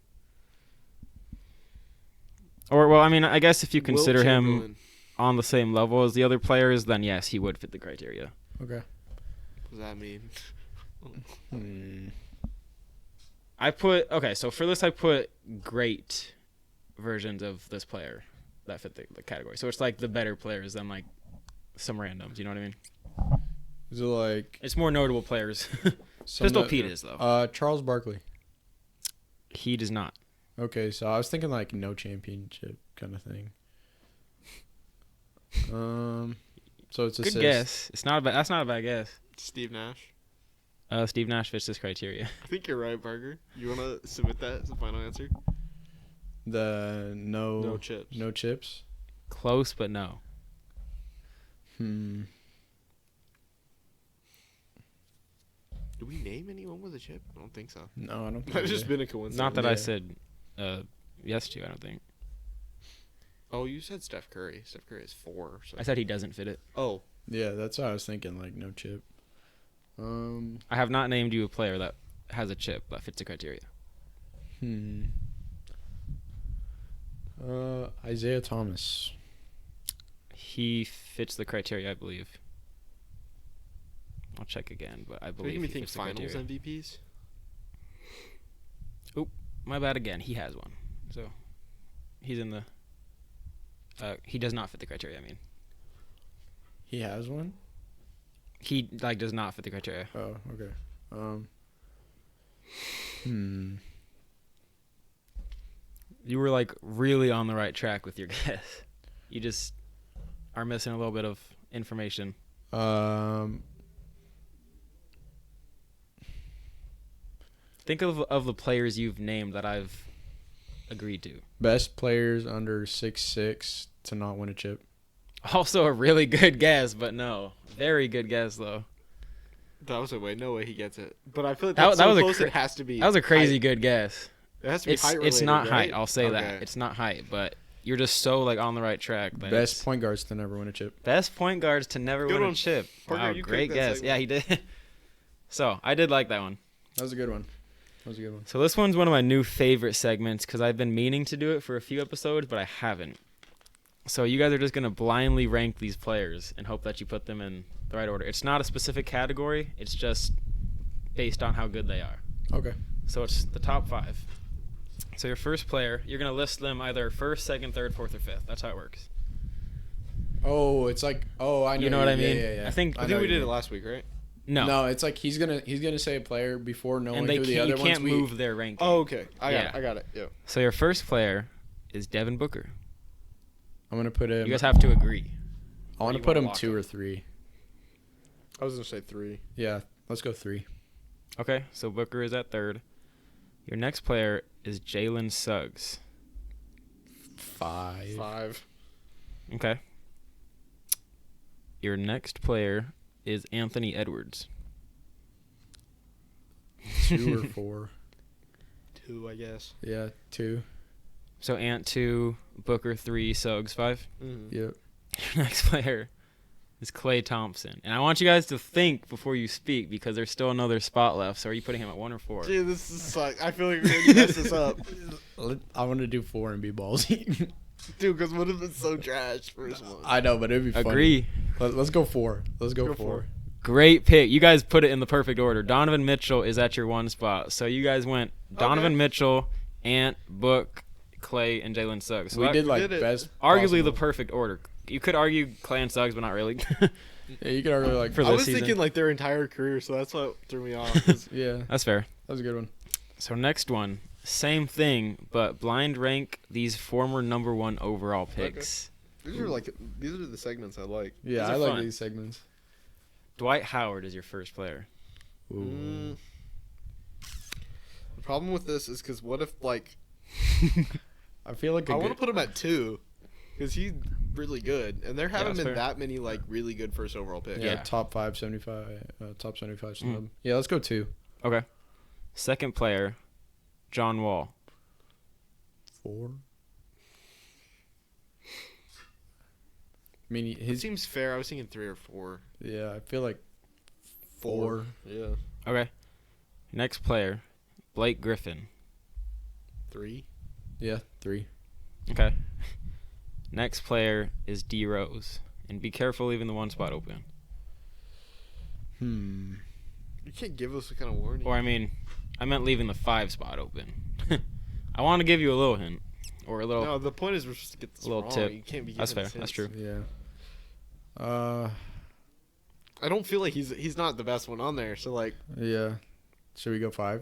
Or well, I mean, I guess if you Wilt consider him Chamberlain. on the same level as the other players, then yes, he would fit the criteria. Okay. What does that mean? So for this I put great versions of this player that fit the category. So it's like the better players than like some randoms. You know what I mean? Is it like It's more notable players. some Pistol that- Pete is though. Charles Barkley. He does not. Okay, so I was thinking like no championship kind of thing. So it's Good assist. guess. It's not a bad. That's not a bad guess. Steve Nash? Steve Nash fits this criteria. I think you're right, Parker. You want to submit that as the final answer? The No chips. No chips. Close, but no. Do we name anyone with a chip? I don't think so. No, I don't think Might have we just did. been a coincidence. Not that I Yeah. said yes to. I don't think. Oh, you said Steph Curry. Steph Curry is 4. So. I said he doesn't fit it. Oh, Yeah, that's what I was thinking. Like no chip. I have not named you a player that has a chip that fits the criteria. Isaiah Thomas. He fits the criteria, I believe. I'll check again, but I believe making me he think fits the Finals criteria. MVPs. My bad again. He has one, so he's in the. He does not fit the criteria. I mean, He has one. he does not fit the criteria. Oh, okay. You were like really on the right track with your guess. You just are missing a little bit of information. Think of the players you've named that I've agreed to. Best players under 6'6" to not win a chip. Also a really good guess, but no. Very good guess though. That was a way. No way he gets it. But I feel like That- that's that so was a close. cra- It has to be. That was a crazy height. good guess. It has to be It's height it's related, not right? height. I'll say Okay. that. It's not height, but you're just so like on the right track. that Best it's- point guards to never win a chip. Best point guards to never Good win a one. chip. Parker, Wow, you great picked that guess. segment. Yeah, he did. So I did like that one. That was a good one. That was a good one. So this one's one of my new favorite segments because I've been meaning to do it for a few episodes, but I haven't. So you guys are just gonna blindly rank these players and hope that you put them in the right order. It's not a specific category. It's just based on how good they are. Okay. So it's the top 5. So your first player, you're gonna list them either first, second, third, fourth, or fifth. That's how it works. Oh, it's like I know. You know what I mean? Yeah, yeah. I think- I think know we what you did it mean. last week, right? No, No, it's like he's gonna say a player before knowing and they who the can't, other you can't ones move their ranking. Oh, okay. I Yeah. got it. Yeah. So your first player is Devin Booker. I'm gonna put him. You guys have to agree. I want you to put wanna him lock 2 him? or 3. I was gonna say 3. Yeah, let's go 3. Okay, so Booker is at third. Your next player is Jalen Suggs. 5. 5. Okay. Your next player is Anthony Edwards. 2 or 4. 2, I guess. Yeah, 2. So Ant 2, Booker 3, Suggs 5. Mm-hmm. Yep. Your next player is Klay Thompson. And I want you guys to think before you speak because there's still another spot left. So are you putting him at 1 or 4? Dude, this is suck. I feel like we're gonna mess this up, I want to do 4 and be ballsy. dude. Because what if it's so trash? First one. I know, but it'd be funny. Agree. Let's go 4. Let's go, Go 4. 4. Great pick. You guys put it in the perfect order. Donovan Mitchell is at your 1 spot. So you guys went Donovan Okay. Mitchell, Ant, Book, Klay, and Jalen Suggs. So We that- did like did it. best. arguably the possible. perfect order. You could argue Klay and Suggs, but not really. Yeah, you could argue like For I this was season. thinking like their entire career, so that's what threw me off. 'cause- Yeah, That's fair. that was a good one. So next one, same thing, but blind rank these former number 1 overall picks. these are the segments I like. Yeah, These I are like fun. these segments. Dwight Howard is your first player. Ooh. The problem with this is because what if like I feel like I want to put him at 2 because he's really good, and there haven't that's been fair. that many like really good first overall picks. yeah, Yeah. top 75 snub. Mm. Yeah, let's go 2. Okay. Second player, John Wall. 4. I mean, It his seems fair. I was thinking 3 or 4. yeah. I feel like 4. Yeah. Okay. Next player, Blake Griffin. 3. Yeah, 3. Okay. Next player is D Rose. And be careful leaving the 1 spot open. You can't give us a kind of warning. Or, I mean, I meant leaving the 5 spot open. I want to give you a little hint. Or a little. No, the point is we're supposed to get this little wrong. tip. You can't be. That's giving fair. us That's hints. true. Yeah. I don't feel like he's not the best one on there. So like, Yeah. Should we go 5?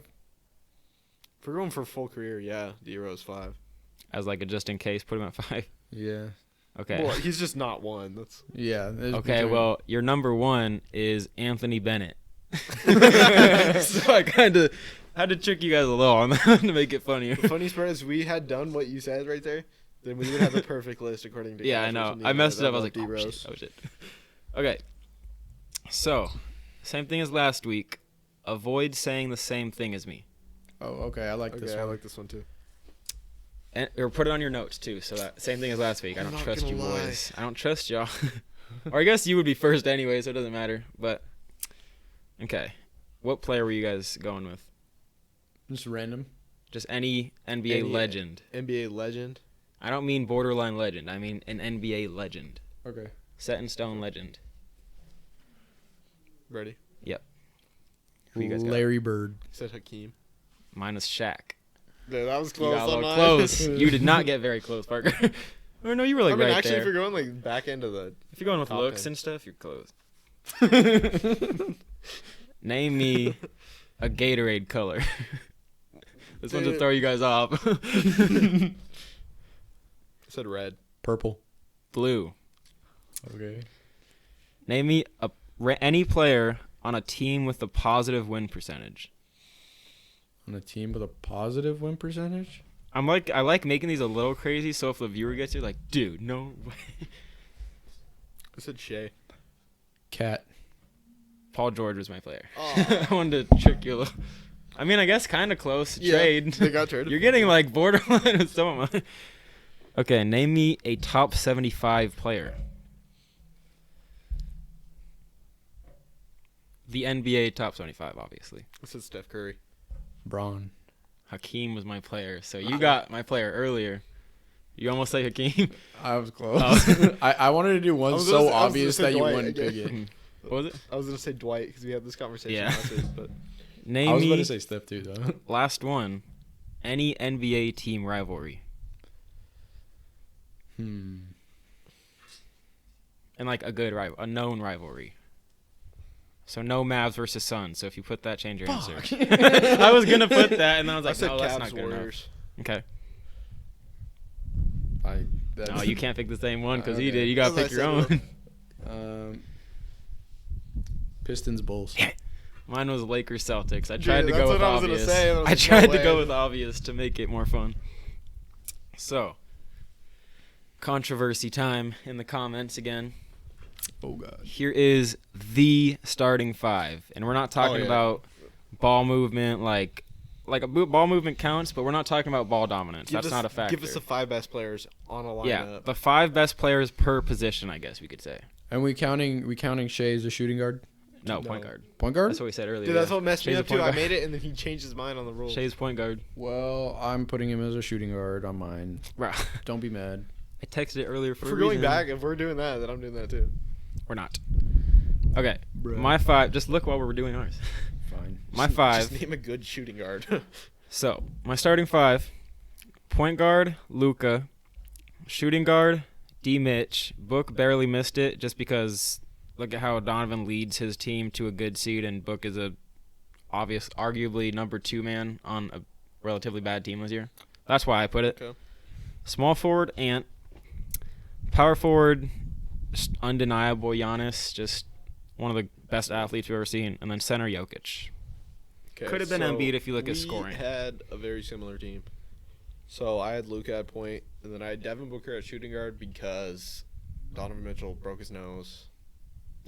if we're going for full career, yeah, D Rose 5. As like a just in case, put him at 5. Yeah. Okay. Well, he's just not one. That's Yeah. there's Okay, between- well, your number 1 is Anthony Bennett. So I kind of had to trick you guys a little on that to make it funnier. the funniest part is we had done what you said right there. Then we would have the perfect list according to. Yeah, I Josh, know. which we I needed. messed it up. I was love like, D-Rose. oh shit. Okay. So, same thing as last week. avoid saying the same thing as me. Oh, okay. I like this Okay, one. I like this one too. Or put it on your notes too, so that same thing as last week. I I'm don't not trust you gonna lie. boys. I don't trust y'all. Or I guess you would be first anyway, so it doesn't matter. But okay, what player were you guys going with? Just random. Just any NBA legend. NBA legend. I don't mean borderline legend. I mean an NBA legend, Okay. set in stone legend. Ready? Who you guys got? Larry Bird. He said Hakeem. Mine was Shaq. Dude, that was You close. got a on little mine. close. You did not get very close, Parker. Or no, you were like I mean, right actually, there. if you're going like back into the If you're going with top looks 10. and stuff, you're close. Name me a Gatorade color. This one's to Dude. throw you guys off. I said red. Purple. Blue. Okay. Name me any player on a team with a positive win percentage. On a team with a positive win percentage? I like making these a little crazy, so if the viewer gets it, like, dude, no way. I said Shea. Cat. Paul George was my player. Oh. I wanted to trick you a little. I mean, I guess kind of close. Yeah, Trade. they got traded. You're getting like borderline with some of mine. Okay, name me a top 75 player. The NBA top 75, obviously. I said Steph Curry. Braun. Hakeem was my player, so you got my player earlier. You almost say Hakeem. I was close. Oh. I wanted to do one was so gonna say- I was gonna obvious say that you Dwight wouldn't pick again. it. What was it? I was gonna say Dwight because we had this conversation Yeah. last week, but Name I was about me to say Steph too, though. last one. Any NBA team rivalry. Hmm. And like a good rival, a known rivalry. So no Mavs versus Suns. So if you put that, change your answer. I was gonna put that, and then I was I like, said no, that's Cavs not good Warriors. enough. Okay. That's, No, you can't pick the same one because he Okay. did. You gotta That's pick what I your said, own. Pistons Bulls. Mine was Lakers Celtics. I Dude, tried to that's go with what I was gonna obvious. say, and I was I like, tried no to go way. with obvious to make it more fun. So, controversy time in the comments again. Oh god. Here is the starting five, and we're not talking yeah. about ball movement like ball movement counts, but we're not talking about ball dominance. That's not a factor. Give us the 5 best players on a lineup. Yeah, the 5 best players per position, I guess we could say. And we counting Shea as a shooting guard? No, No. point guard. Point guard? That's what we said earlier. Dude, that's yeah. what messed me Shea's a up too. point I guard. made it, and then he changed his mind on the rules. Shea's point guard. Well, I'm putting him as a shooting guard on mine. Bro, Don't be mad. I texted it earlier for If a we're going reason. back, if we're doing that, then I'm doing that too. We're not. Okay, Bruh. my 5. Just look while we're doing ours. Fine. My Just 5. name a good shooting guard. So, my starting 5. Point guard, Luka. Shooting guard, D. Mitch. Book barely missed it just because look at how Donovan leads his team to a good seed, and Book is arguably number 2 man on a relatively bad team this year. That's why I put it. Okay. Small forward, Ant. Power forward, just undeniable Giannis. Just one of the best athletes we've ever seen. And then center, Jokic. Okay, Could have been Embiid if you look at we scoring. had a very similar team. So I had Luka at point, and then I had Devin Booker at shooting guard because Donovan Mitchell broke his nose.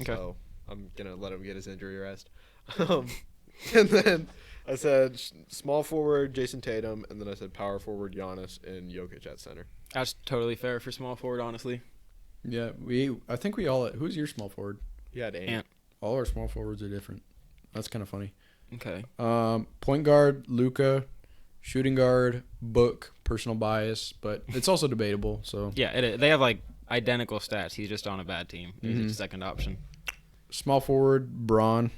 Okay. So I'm gonna let him get his injury rest. And then I said small forward Jason Tatum, and then I said power forward Giannis and Jokic at center. That's totally fair for small forward, honestly. Yeah, I think we all. Who's your small forward? He had Ant. Ant. All our small forwards are different. That's kind of funny. Okay. Point guard, Luka. Shooting guard, Book. Personal bias, but it's also debatable. So Yeah, they have like identical stats. He's just on a bad team. He's Mhm. a second option. small forward, Braun.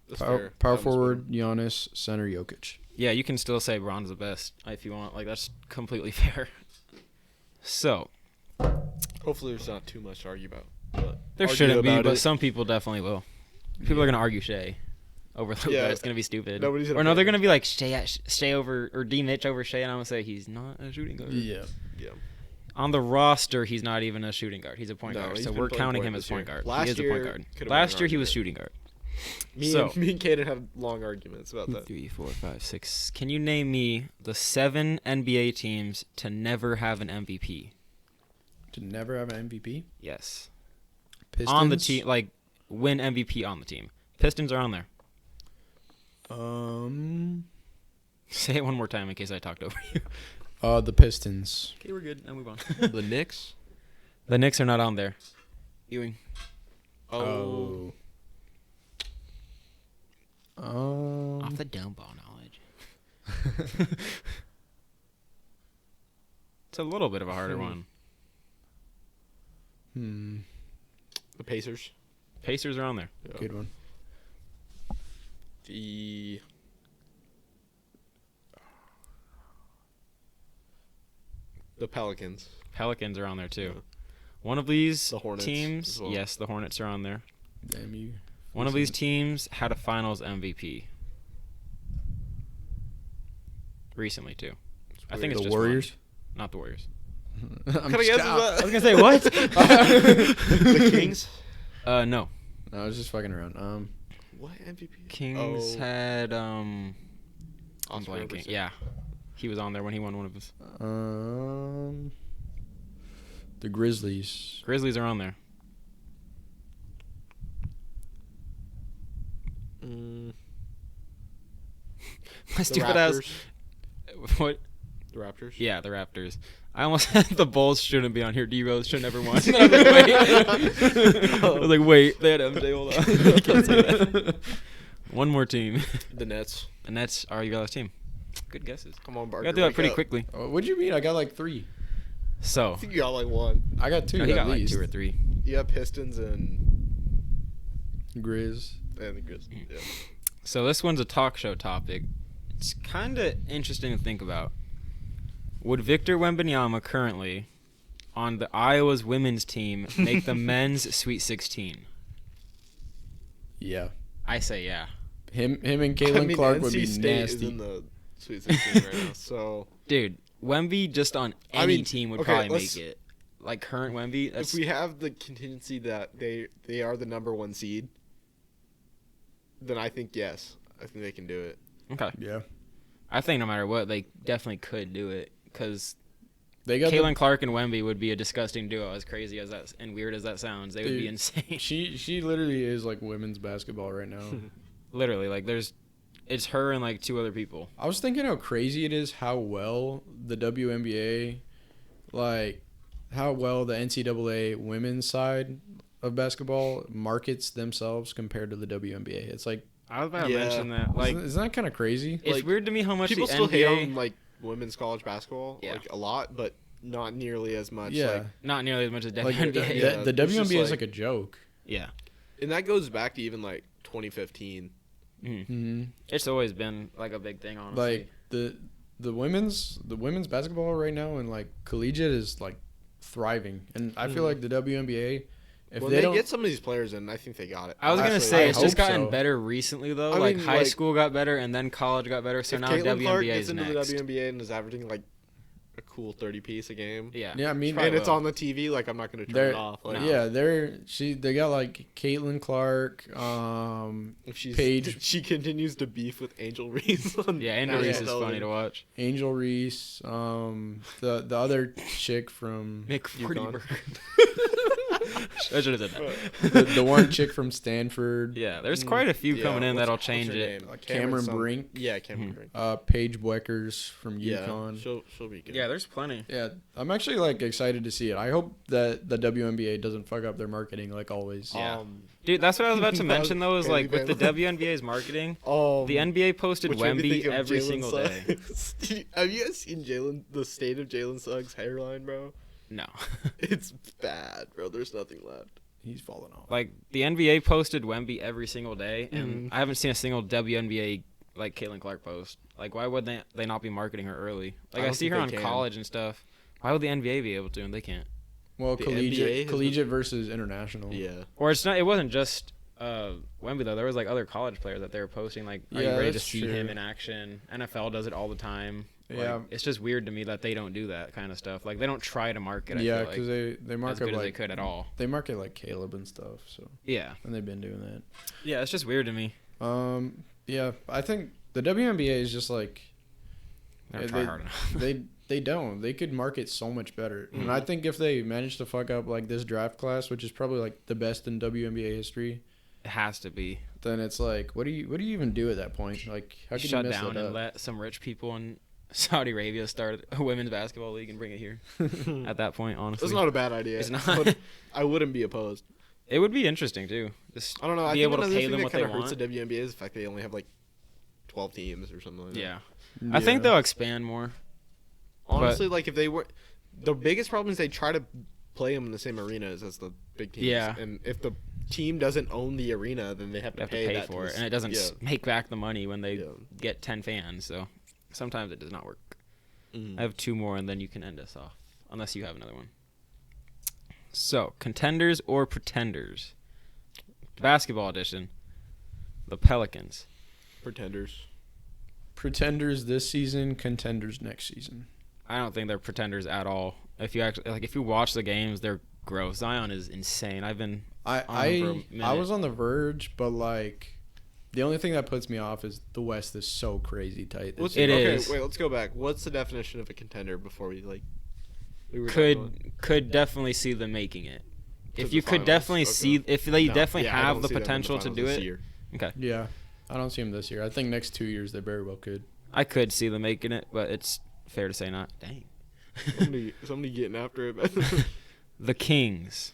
That's Power fair. That was forward, Giannis. Center, Jokic. Yeah, you can still say Bron's the best if you want. Like, that's completely fair. So, fair. Hopefully there's not too much to argue about. But there argue shouldn't be, about but it. some people definitely will. People are going to argue Shea over Luka. Yeah, It's going to be stupid. nobody's gonna Or no, pay they're going to be like Shea over, or D. Mitch over Shea, and I'm going to say he's not a shooting guard. Yeah. Yeah. On the roster, he's not even a shooting guard. He's a point No, guard. he's So been we're playing counting point him as this year. point guard. Last He is a year point guard. could've been Last an year he was argument. shooting guard. Me, So- and, me and Kaden had long arguments about that. 3, 4, 5, 6. Can you name me the 7 NBA teams to never have an MVP? To never have an MVP. Yes. Pistons. On the team, like win MVP on the team. Pistons are on there. Say it one more time in case I talked over you. The Pistons. Okay, we're good. Now move on. The Knicks. The Knicks are not on there. Ewing. Oh. Off the dome ball knowledge. It's a little bit of a harder one. The Pacers. Pacers are on there. Yeah. Good one. The Pelicans. Pelicans are on there too. Yeah. One of these The Hornets teams, as well. yes, the Hornets are on there. Damn you. One of these teams had a Finals MVP recently too. I think it's The just Warriors. one. Not the Warriors. I'm Can I guess I was gonna say what? The Kings. No. No, I was just fucking around. What MVP? Kings had I'm Oscar blanking. Robertson. Yeah, he was on there when he won one of his. The Grizzlies. Grizzlies are on there. My The stupid ass. Raptors. What? The Raptors. Yeah, the Raptors. I almost had the Bulls shouldn't be on here. D-Rose should never won. I was like, wait. They had MJ. Hold on. I can't say that. One more team. The Nets. The Nets are your last team. Good guesses. Come on, Barker. We gotta do that wake pretty up. quickly. What do you mean? I got like 3. So, I think you got like one. I got 2 he at got like least. 2 or 3. You have Pistons and Grizz. the Grizzlies. Yeah. So this one's a talk show topic. It's kind of interesting to think about. Would Victor Wembanyama currently on the Iowa's women's team make the men's Sweet 16? Yeah. I say yeah. Him and Caitlin Clark would NC be State nasty. is in the Sweet 16 right now. So Dude, Wemby just on any I mean, team would okay, probably let's- make it. Like current Wemby, that's if we have the contingency that they are the number 1 seed, then I think yes. I think they can do it. okay. Yeah. I think no matter what, they definitely could do it because They got Caitlin Clark and Wemby would be a disgusting duo. As crazy as that and weird as that sounds, they would be Dude, insane. She literally is like women's basketball right now. Literally, like it's her and like 2 other people. I was thinking how crazy it is how well the WNBA, like how well the NCAA women's side of basketball markets themselves compared to the WNBA. It's like, I was about to Yeah. mention that. Like, isn't that kind of crazy? it's like, weird to me how much People the still NBA, hate on like women's college basketball, Yeah. like a lot, but not nearly as much. Yeah. Like, not nearly as much as Like WNBA. the, Yeah, the it's just WNBA is like- like a joke. Yeah. and that goes back to even like 2015. Mm-hmm. It's always been like a big thing, honestly. Like the women's basketball right now and like collegiate is like thriving, and I feel like the WNBA, if When they they don't get some of these players in, I think they got it. I was gonna Honestly, say I it's just hope gotten so. better recently though. I Like mean, high like, school got better and then college got better. So if now Caitlin Clark WNBA gets is into next. the WNBA and is averaging like a cool 30 piece a game, Yeah. yeah, I mean, Probably and it's will. on the TV, like I'm not gonna turn They're- it off. Like, No. yeah, they got like Caitlin Clark, if she's Paige- she continues to beef with Angel Reese. On Yeah, Angel national Reese is funny television. to watch. Angel Reese, the other chick from Mick UConn. Fortyberg. I should have said that. the one chick from Stanford, Yeah, there's quite a few Yeah, coming in what's- that'll what's change her it. name? Cameron some- Brink. Yeah, Cameron Mhm. Brink. Paige Weckers from Yeah, UConn. she'll be good. Yeah, there's plenty. Yeah, I'm actually like excited to see it. I hope that the WNBA doesn't fuck up their marketing like always. Yeah. Dude, that's what I was about to mention though. Is Can like we with the ban- WNBA's marketing, The the NBA posted which made me think Wemby of every Jalen single day. Suggs. Have you guys seen the state of Jalen Suggs' hairline, bro? No. It's bad, bro. There's nothing left. He's falling off. Like the NBA posted Wemby every single day, and Mhm. I haven't seen a single WNBA like Caitlin Clark post. Like, why would they not be marketing her early? Like, I don't see think her they on can. college and stuff. Why would the NBA be able to and they can't? Well, The NBA has collegiate versus international. Yeah. Or it's not. It wasn't just Wemby though. There was like other college players that they were posting. Like, are you Yeah, ready to that's see true. him in action? NFL does it all the time. Like, Yeah. it's just weird to me that they don't do that kind of stuff. Like, they don't try to market. I Yeah, feel because like, they as market good as they like could at all. they market like Caleb and stuff. So Yeah. and they've been doing that. Yeah, it's just weird to me. Yeah, I think the WNBA is just like They Yeah, don't try hard enough. they don't. They could market so much better. And Mm-hmm. I think if they manage to fuck up like this draft class, which is probably like the best in WNBA history, It has to be. Then it's like, what do you even do at that point? Like, how can you Shut mess down that and up? let some rich people in Saudi Arabia start a women's basketball league and bring it here. At that point, honestly, It's not a bad idea. It's not. I wouldn't be opposed. It would be interesting too. Just I don't know. I be think able to another pay thing them that what they kind of hurts want. the WNBA is the fact they only have like 12 teams or something like that. Yeah. I think they'll expand more. Honestly, like if they were, the biggest problem is they try to play them in the same arenas as the big teams. Yeah. And if the team doesn't own the arena, then they have They to have to pay that for to it, the- and it doesn't Yeah. make back the money when they Yeah. get 10 fans. So sometimes it does not work. Mhm. I have two more, and then you can end us off, unless you have another one. So, contenders or pretenders? Basketball edition. The Pelicans. Pretenders. Pretenders this season, contenders next season. I don't think they're pretenders at all. If you actually if you watch the games, they're gross. Zion is insane. I've been on him for a I minute. was on the verge, but like, the only thing that puts me off is the West is so crazy tight. What's It okay, is. Wait, let's go back. What's the definition of a contender before we like? We were talking about- could definitely see them making it. To If the you could finals, definitely okay. see if they No, definitely yeah, I have don't the see them in potential to finals do this it. year. Okay. Yeah, I don't see them this year. I think next 2 years they very well could. I could see them making it, but it's fair to say not. Dang. Somebody getting after it. The Kings.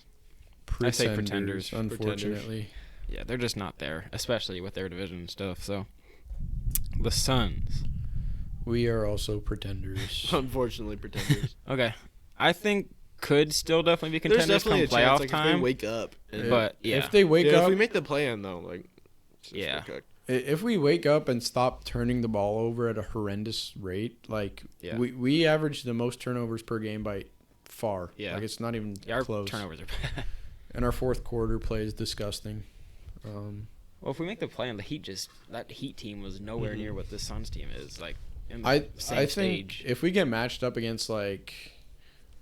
I say pretenders. Unfortunately, Yeah, they're just not there, especially with their division and stuff. So, the Suns. we are also pretenders. Unfortunately, pretenders. Okay, I think could still definitely be There's contenders definitely come a playoff chance like, if time. they wake up. And, But yeah, If they wake yeah, up, if we make the play-in though, like, it's just Yeah. okay. if we wake up and stop turning the ball over at a horrendous rate, like Yeah. we average the most turnovers per game by far. Yeah. Like it's not even our close. turnovers are bad. And our fourth quarter play is disgusting. Well, if we make the play on the Heat, that Heat team was nowhere near what this Suns team is. Like, in the I same think stage. if we get matched up against like,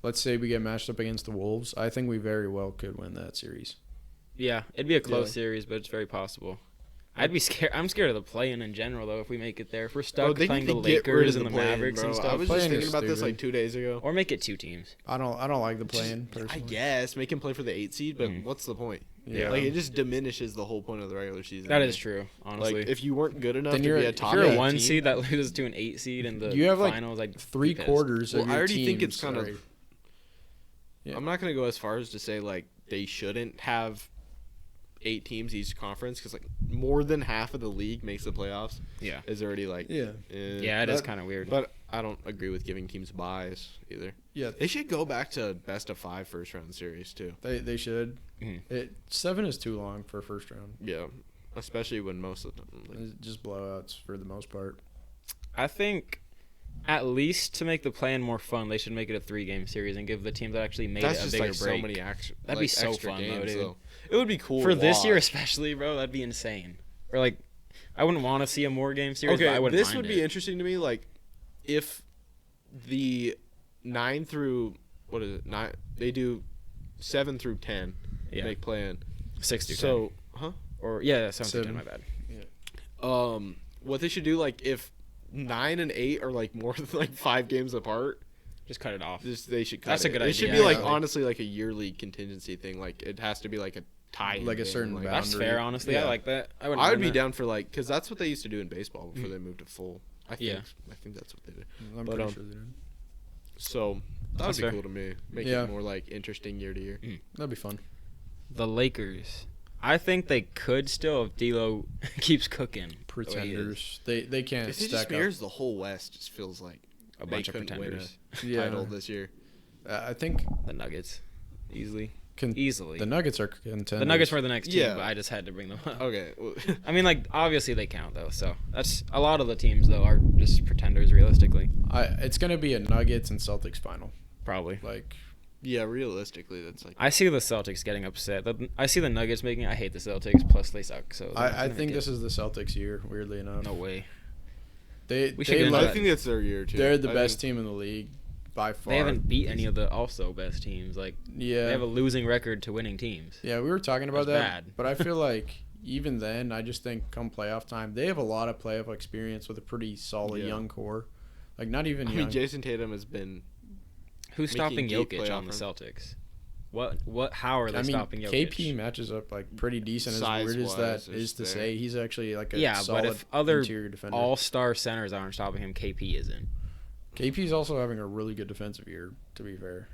let's say we get matched up against the Wolves, I think we very well could win that series. Yeah, it'd be a close Yeah. series, but it's very possible. I'd be scared. I'm scared of the play-in in general, though. If we make it there, if we're stuck Bro, they playing need the to get rid Lakers of and the play-in, Mavericks bro. and I stuff, was just Play-in thinking is about this stupid. like 2 days ago. or make it 2 teams. I don't like the play-in I personally. guess make him play for the 8 seed, but Mhm. what's the point? Yeah. Like it just diminishes the whole point of the regular season. That is true, honestly. Like if you weren't good enough Then to you're- be a if top If you're a eight 1 team- seed that loses to an 8 seed in the You have, like, finals, I'd be 3 pissed. quarters Well, of I your already think teams it's kind of- are- Yeah. I'm not gonna go as far as to say like they shouldn't have 8 teams each conference because like more than half of the league makes the playoffs. Yeah. Is already like Yeah. Yeah, it is But- kind of weird. But I don't agree with giving teams buys either. Yeah, They should go back to best of 5 first round series too. they should. Mhm. 7 is too long for first round. Yeah, especially when most of them. Like, It's just blowouts for the most part. I think at least to make the play-in more fun, they should make it a 3-game series and give the teams that actually made that's it a just bigger like break. so many action. That'd be so fun, though, dude. It would be cool For to this year watch. especially, bro, that'd be insane. Or like, I wouldn't want to see a more game series, Okay, but I wouldn't this mind would it. be interesting to me. Like, if the 9 through what is it? 9. They do 7 through 10. Yeah. Make play-in. 6 to 10. So, huh? Or yeah, 7 to 10, 7. my bad. What they should do, like, if 9 and 8 are like more than like 5 games apart, Just cut it off. they should cut That's a it. good It should idea, be like actually. honestly like a yearly contingency thing. Like it has to be like a tie. Like a certain boundary. That's fair, honestly. I Yeah. like that. I I would mind be that. down for like because that's what they used to do in baseball before they moved to full. I think, Yeah. I think that's what they did. I'm But, pretty sure they did. So that would That's be fair. cool to me. Make Yeah. it more like interesting year to year. That'd be fun. The Lakers. I think they could still if D'Lo keeps cooking. the way he is. Pretenders. They can't If it just stack up. mirrors the whole West, just feels like A they bunch of couldn't win pretenders. a Yeah. title this year. I think The Nuggets. Easily. con- Easily. the Nuggets are contenders. The Nuggets were the next team, Yeah. but I just had to bring them up. Okay. Well, I mean, like, obviously they count, though. So that's a lot of the teams, though, are just pretenders, realistically. It's gonna be a Nuggets and Celtics final. Probably. Like yeah, realistically, that's like I see the Celtics getting upset. I see the Nuggets making it. I hate the Celtics, plus they suck. So they're not I gonna think make this it. is the Celtics year. Weirdly enough, No way. they should get into I that. think that's their year too. they're the I best think- team in the league by far. They haven't beat any of the also best teams. Like, Yeah, they have a losing record to winning teams. yeah. We were talking about That's that, bad. but I feel like even then, I just think come playoff time, they have a lot of playoff experience with a pretty solid Yeah. young core. Like not even I young. mean, Jason Tatum has been Who's stopping Making deep Jokic on the playoff Celtics? How are they stopping Jokic? KP matches up like pretty decent. As weird as that is to say, he's actually like a solid but if other interior defender. all-star centers aren't stopping him, KP isn't. KP's also having a really good defensive year, to be fair.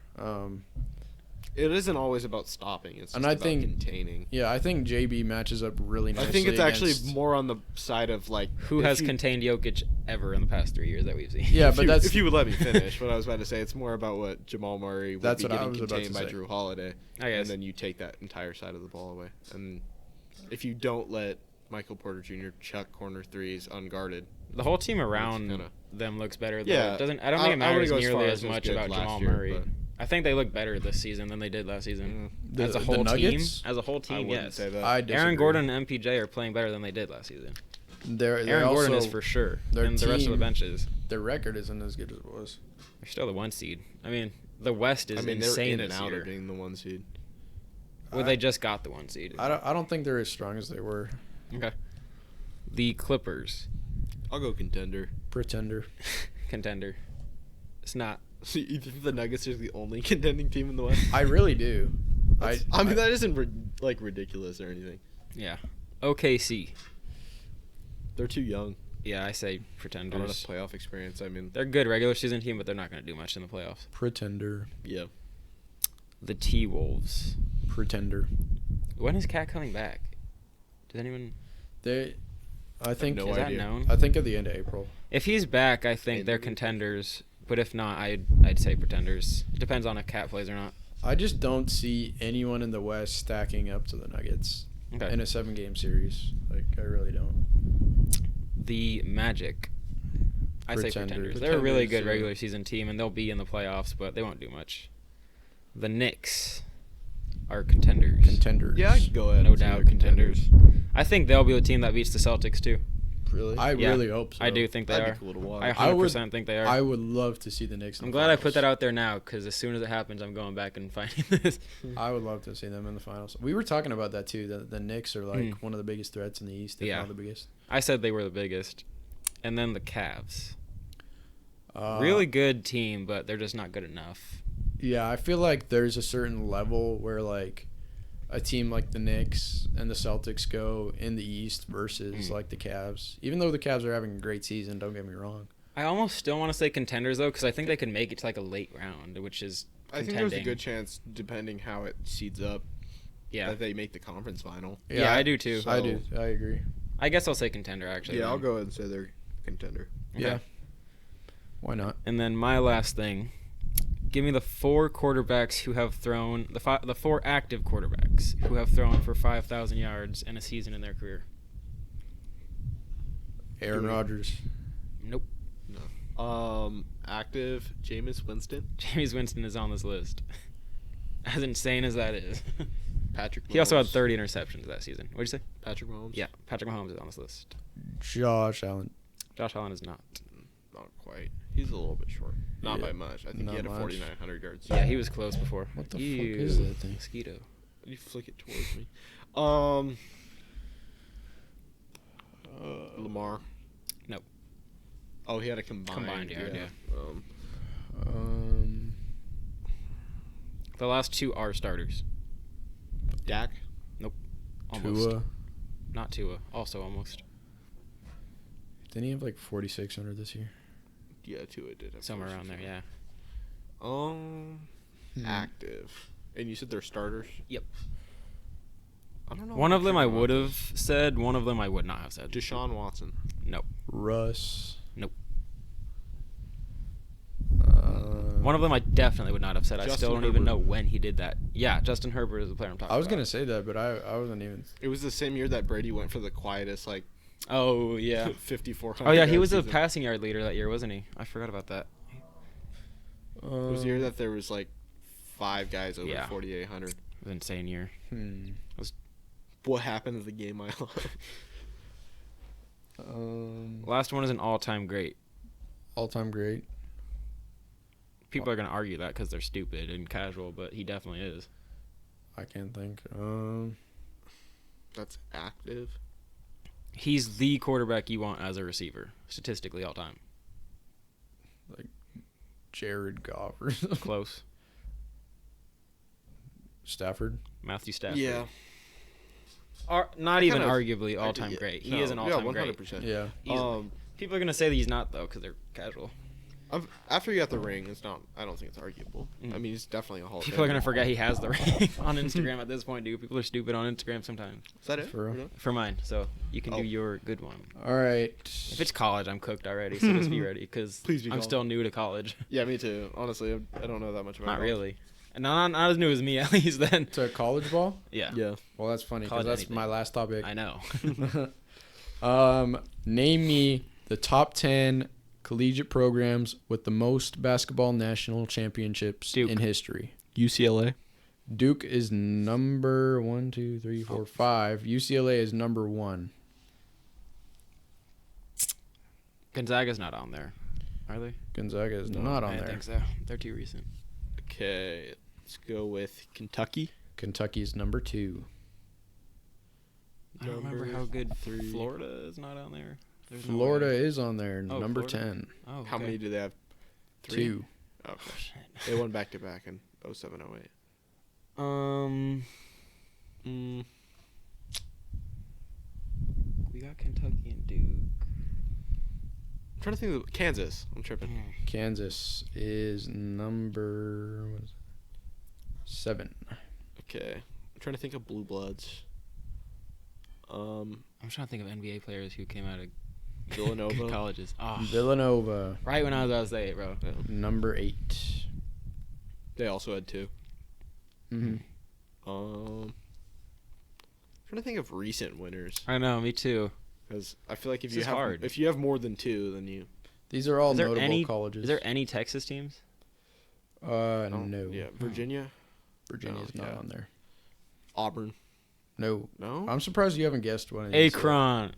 It isn't always about stopping. It's just about containing. Yeah, I think JB matches up really nicely. I think it's actually more on the side of like who has contained Jokic ever in the past 3 years that we've seen. Yeah, but if you would let me finish, what I was about to say, it's more about what Jamal Murray would That's be what I getting was about contained to by say. Drew Holiday, I guess. and then you take that entire side of the ball away. And if you don't let Michael Porter Jr. chuck corner threes unguarded, The whole team around them looks better. Though. Yeah, I don't think it matters nearly as much good about last Jamal year, Murray. but- I think they look better this season than they did last season. As a The whole team, Nuggets? as a whole I team, wouldn't yes. say that. I disagree. Aaron Gordon and MPJ are playing better than they did last season. They're Aaron Gordon also, is for sure, their and the rest of the team- benches. Their record isn't as good as it was. They're still the 1 seed. I mean, the West is they're insane in and this out year. of being the 1 seed. Well, they just got the 1 seed. I don't think they're as strong as they were. Okay. The Clippers, I'll go contender. Pretender. contender. It's not. So you think the Nuggets are the only contending team in the West? I really do. I mean, that isn't ridiculous or anything. Yeah. OKC. They're too young. Yeah, I say Not enough pretenders. playoff experience. I mean, They're a good regular season team, but they're not going to do much in the playoffs. Pretender. yeah. The T-Wolves. Pretender. When is Cat coming back? Does anyone... I think no is that idea. known? I think at the end of April. If he's back, I think End they're of April. contenders. But if not, I'd say pretenders. It depends on if Cat plays or not. I just don't see anyone in the West stacking up to the Nuggets Okay. in a 7-game series. Like, I really don't. The Magic. I say pretenders. They're a really good Pretenders, regular season team, and they'll be in the playoffs, but they won't do much. The Knicks are contenders. Contenders. Yeah, I'd go ahead. No and say doubt they're contenders. I think they'll be the team that beats the Celtics, too. Really? I Yeah, really hope so. I do think they That'd are. be cool to watch. I I would- 100% think they are. I would love to see the Knicks. In I'm the glad I put finals. that out there now, because as soon as it happens, I'm going back and finding this. I would love to see them in the finals. We were talking about that too. The Knicks are like Mm. one of the biggest threats in the East, if Yeah. not the biggest. I said they were the biggest. And then the Cavs. Uh, Really good team, but they're just not good enough. Yeah, I feel like there's a certain level where like a team like the Knicks and the Celtics go in the East versus like the Cavs. Even though the Cavs are having a great season, don't get me wrong. I almost still want to say contenders, though, because I think they could make it to like a late round, which is I think contending. there's a good chance, depending how it seeds up, Yeah. that they make the conference final. Yeah, I do too. I do. I agree. I guess I'll say contender, actually. Yeah, then. I'll go ahead and say they're contender. Okay. Yeah. Why not? And then my last thing. Give me the 4 quarterbacks who have thrown, the 4 active quarterbacks who have thrown for 5,000 yards in a season in their career. Aaron Rodgers. Nope. Active Jameis Winston, Jameis Winston is on this list. As insane as that is. Patrick Mahomes. He also had 30 interceptions that season. What'd you say? Patrick Mahomes. Yeah, Patrick Mahomes is on this list. Josh Allen. Josh Allen is not. Not quite. He's a little bit short. Not Yeah, by much. I think not he had a much. 4,900 yards. Yeah, he was close before. What the Ew, fuck is that thing? Mosquito. You flick it towards me. Lamar. Nope. Oh, he had a combined yard, yeah. The last 2 are starters. Dak. Almost. Tua. Not Tua. Also almost. Didn't he have like 4,600 this year? Yeah, Tua did. Have Somewhere around there, yeah. Active. And you said they're starters? Yep. I don't know. One of them I Patrick would Mahomes have said. One of them I would not have said. is. Deshaun Watson. Nope. Russ. Nope. Uh, One of them I definitely would not have said. I Justin still don't even Herbert. know when he did that. Yeah, Justin Herbert is the player I'm talking about. I was gonna say that, but I wasn't even. It was the same year that Brady went for the quietest, like, Oh, yeah. 5,400. Oh, yeah, he was a season. passing yard leader that year, wasn't he? I forgot about that. It was the year that there was, like, 5 guys over Yeah. 4,800. It was an insane year. What happened to the game I love? Last one is an all-time great. All-time great. People are going to argue that because they're stupid and casual, but he definitely is. I can't think. That's active. He's the quarterback you want as a receiver, statistically all time. Jared Goff or something. Close. Stafford. Matthew Stafford. Yeah. Not I even kinda- arguably all-time great. He is an all-time great. 100%. Yeah. Easily. People are gonna say that he's not though, because they're casual. After you got the ring, it's not. I don't think it's arguable. Mm. I mean, he's definitely a Hall of People are Famer. gonna forget he has the ring on Instagram at this point, dude. People are stupid on Instagram sometimes. Is that it? For real? Really? For mine, so you can Oh. do your good one. All right. If it's college, I'm cooked already, so just be ready, because Please be I'm college. still new to college. Yeah, me too. Honestly, I don't know that much about. Not college. really, and not as new as me at least. Then To college ball? yeah, Yeah. Well, that's funny because College that's anything. my last topic. I know. Name me the top 10 collegiate programs with the most basketball national championships Duke. in history. UCLA. Duke is number 1, 2, 3, 4, 5. UCLA is number 1. Gonzaga's not on there, are they? Gonzaga is No, not I on didn't there. think so. They're too recent. Okay, let's go with Kentucky. Kentucky is number 2. I don't remember Number how good 3. Florida is not on there. There's no Florida way. is on there, Oh, number Florida? 10. Oh, How okay. many do they have? 3? 2. Okay. Oh, shit. They won back to back in 07, 08. We got Kentucky and Duke. I'm trying to think of Kansas. I'm tripping. Kansas is number 7. Okay. I'm trying to think of Blue Bloods. I'm trying to think of NBA players who came out of Villanova. good colleges. Oh, Villanova, right when I was about to say it, bro. Yeah. number 8. They also had 2. Mm-hmm. Trying to think of recent winners, I know, me too. because I feel like This is hard. if you have more than 2, then you. These are all Is there notable any- colleges. Is there any Texas teams? No. Yeah, Virginia, Virginia's Oh, not yeah. on there. Auburn. No. No. I'm surprised you haven't guessed one of these. Akron.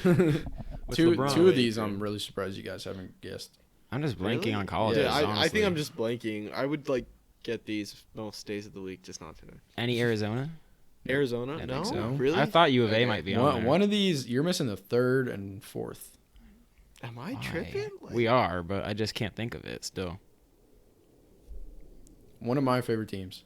With Two LeBron. of these I'm really surprised you guys haven't guessed. I'm just blanking Really? on colleges. Yeah, I honestly. think I'm just blanking. I would like get these most days of the week, just not today. Any Arizona? Arizona? I no, think so. really? I thought U of A Okay. might be on there. One of these, you're missing the 3rd and 4th. Am I Why? tripping? We are, but I just can't think of it still. One of my favorite teams.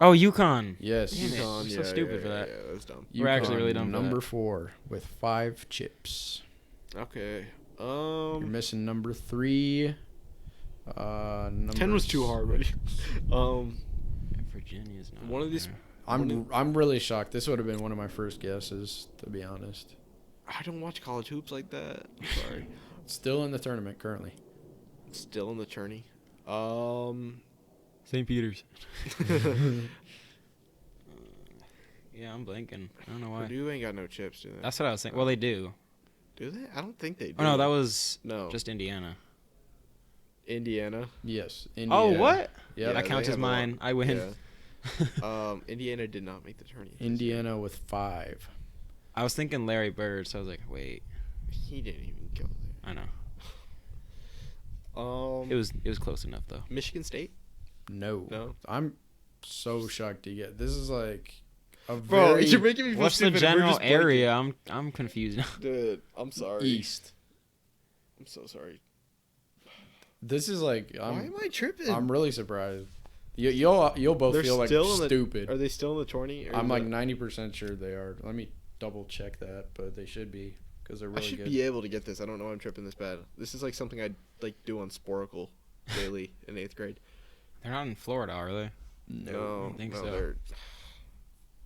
Oh, UConn. Yes. Damn it. UConn, We're so stupid for that. Yeah, that was dumb. We're actually really UConn, dumb for Number that. 4 with 5 chips. Okay. You're missing number 3. 10 was too hard already. Virginia's not. One on of these- there. I'm really shocked. This would have been one of my first guesses, to be honest. I don't watch college hoops like that. I'm sorry. Still in the tournament currently. Still in the tourney. St. Peter's. Yeah, I'm blanking. I don't know why. Purdue ain't got no chips, do they? That's what I was saying. Well, they do. Do they? I don't think they do. Oh no, that was no. just Indiana. Indiana. Yes. Oh, Indiana. what? Yeah. Yeah, That counts they as have a lot. mine. I win. Indiana did not make the tourney. Indiana with 5. I was thinking Larry Bird, so I was like, wait. He didn't even go I know. there. It was close enough though. Michigan State. No. No. I'm so shocked to get. This is like a Bro, very you're making me feel What's the stupid. and we're general just blanking. area? I'm confused now. Dude, I'm sorry. east. I'm so sorry. This is like Why am I tripping? I'm really surprised. You'll both They're feel like still in the- stupid. Are they still in the tourney? or I'm is like it- 90% sure they are. Let me double check that, but they should be because they're I really should good. be able to get this. I don't know why I'm tripping this bad. This is like something I'd like do on Sporkle daily in 8th grade. They're not in Florida, are they? No. No, don't think no, so. they're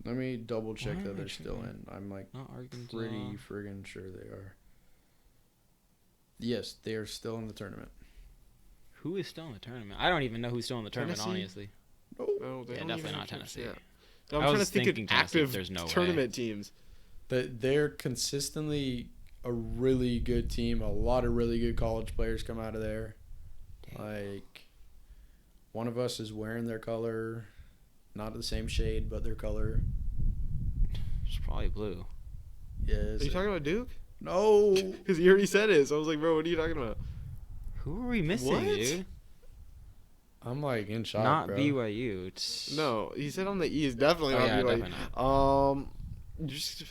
Let me double check Why that am I they're still tripping? in. I'm like Not Arkansas. pretty friggin' sure they are. Yes, they are still in the tournament. Who is still in the tournament? I don't even know who's still in the tournament, Tennessee? honestly. no, they Yeah, don't definitely even not have chips Tennessee. yet. No, I'm I trying to was think thinking of Tennessee, active there's no way. tournament teams. They're consistently a really good team. A lot of really good college players come out of there. Like, one of us is wearing their color, not the same shade, but their color. It's probably blue. Yes. Are you talking about Duke? No. Because he already said it. So I was like, bro, what are you talking about? Who are we missing, What? dude? I'm like in shock, Not bro. BYU. It's No, he said on the East. Definitely Oh, not yeah, BYU. definitely Just,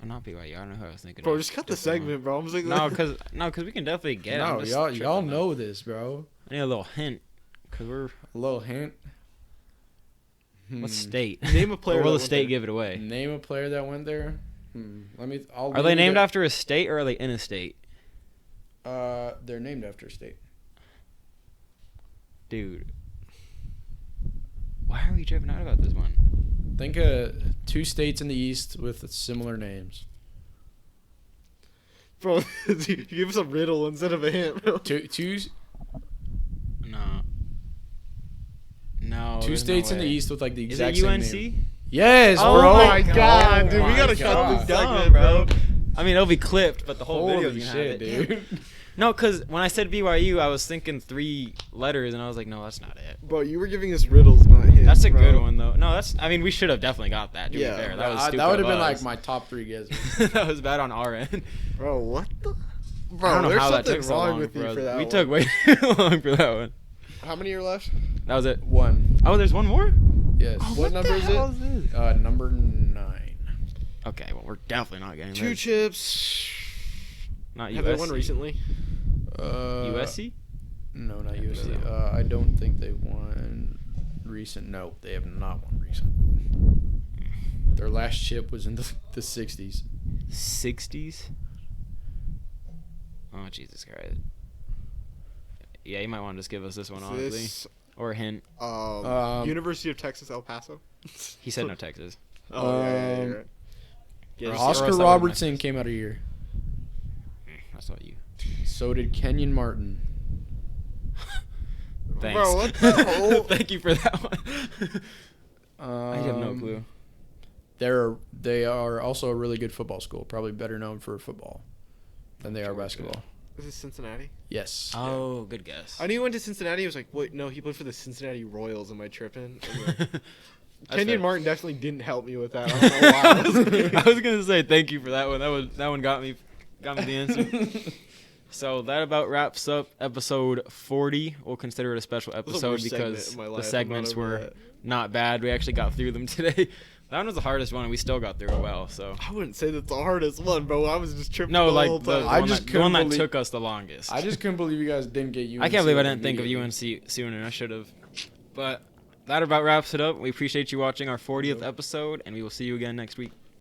not BYU. I don't know who I was thinking. bro, of. just cut the Different segment, bro. I'm just like, one. No, cause we can definitely get. it. I'm No, just y'all tripping, though. know this, bro. I need a little hint, cause we're A little hint. What state? Name a player. Or will that the went state there. give it away? Name a player that went there. Are they named after a state or are they in a state? They're named after a state. Dude. Why are we tripping out about this one? Think two states in the East with similar names. Bro, you give us a riddle instead of a hint. Bro. Two No. two there's states no in the way. East with like the Is exact it same UNC? name. Yes, Oh bro. my God, dude, we my gotta cut God. this Dumb, segment, bro. I mean, it'll be clipped, but the whole Holy video's gonna have shit, it. dude. No, because when I said BYU, I was thinking 3 letters, and I was like, no, that's not it. Bro, you were giving us riddles, not hints. That's a bro. good one, though. No, I mean, we should have definitely got that, to Yeah, be fair. That was stupid. That would have of been like us. my top 3 guesses. That was bad on our end. Bro, what the? Bro, I don't know there's how that something took so wrong long with for you us. for that We one. took way too long for that one. How many are left? That was it. 1. Oh, there's one more? Yes. What number is it? this? Number 9. Okay, well, we're definitely not getting 2 this. chips. Not Have they USC. won recently? USC? No, not I don't USC. know. I don't think they won recent. No, they have not won recent. Their last chip was in the 60s. 60s? Oh, Jesus Christ. Yeah, you might want to just give us this one, honestly. This, Or a hint. University of Texas, El Paso. He said no Texas. Oh, yeah, you're right. Yeah, Or or Oscar else that would've Robertson messed came out of here. That's not you. So did Kenyon Martin. Thanks. Bro, what the hell? Thank you for that one. I have no clue. They are also a really good football school, probably better known for football than they are Georgia. basketball. Is this Cincinnati? Yes. Oh, good guess. I knew he went to Cincinnati. I was like, wait, no, he played for the Cincinnati Royals. Am I tripping? That's Kenyon fair. Martin definitely didn't help me with that. I don't know why. I was gonna say thank you for that one. That one got me the answer. So that about wraps up episode 40. We'll consider it a special was the episode worst segment because of my life. the I'm segments not over were that. not bad. We actually got through them today. That one was the hardest one, and we still got through it well. So I wouldn't say that's the hardest one, bro. I was just tripping no, the like whole the, time. I one, just that, the one that couldn't believe- took us the longest. I just couldn't believe you guys didn't get UNC. I can't believe I like didn't think of immediately. UNC sooner. I should have. But that about wraps it up. We appreciate you watching our 40th episode, and we will see you again next week.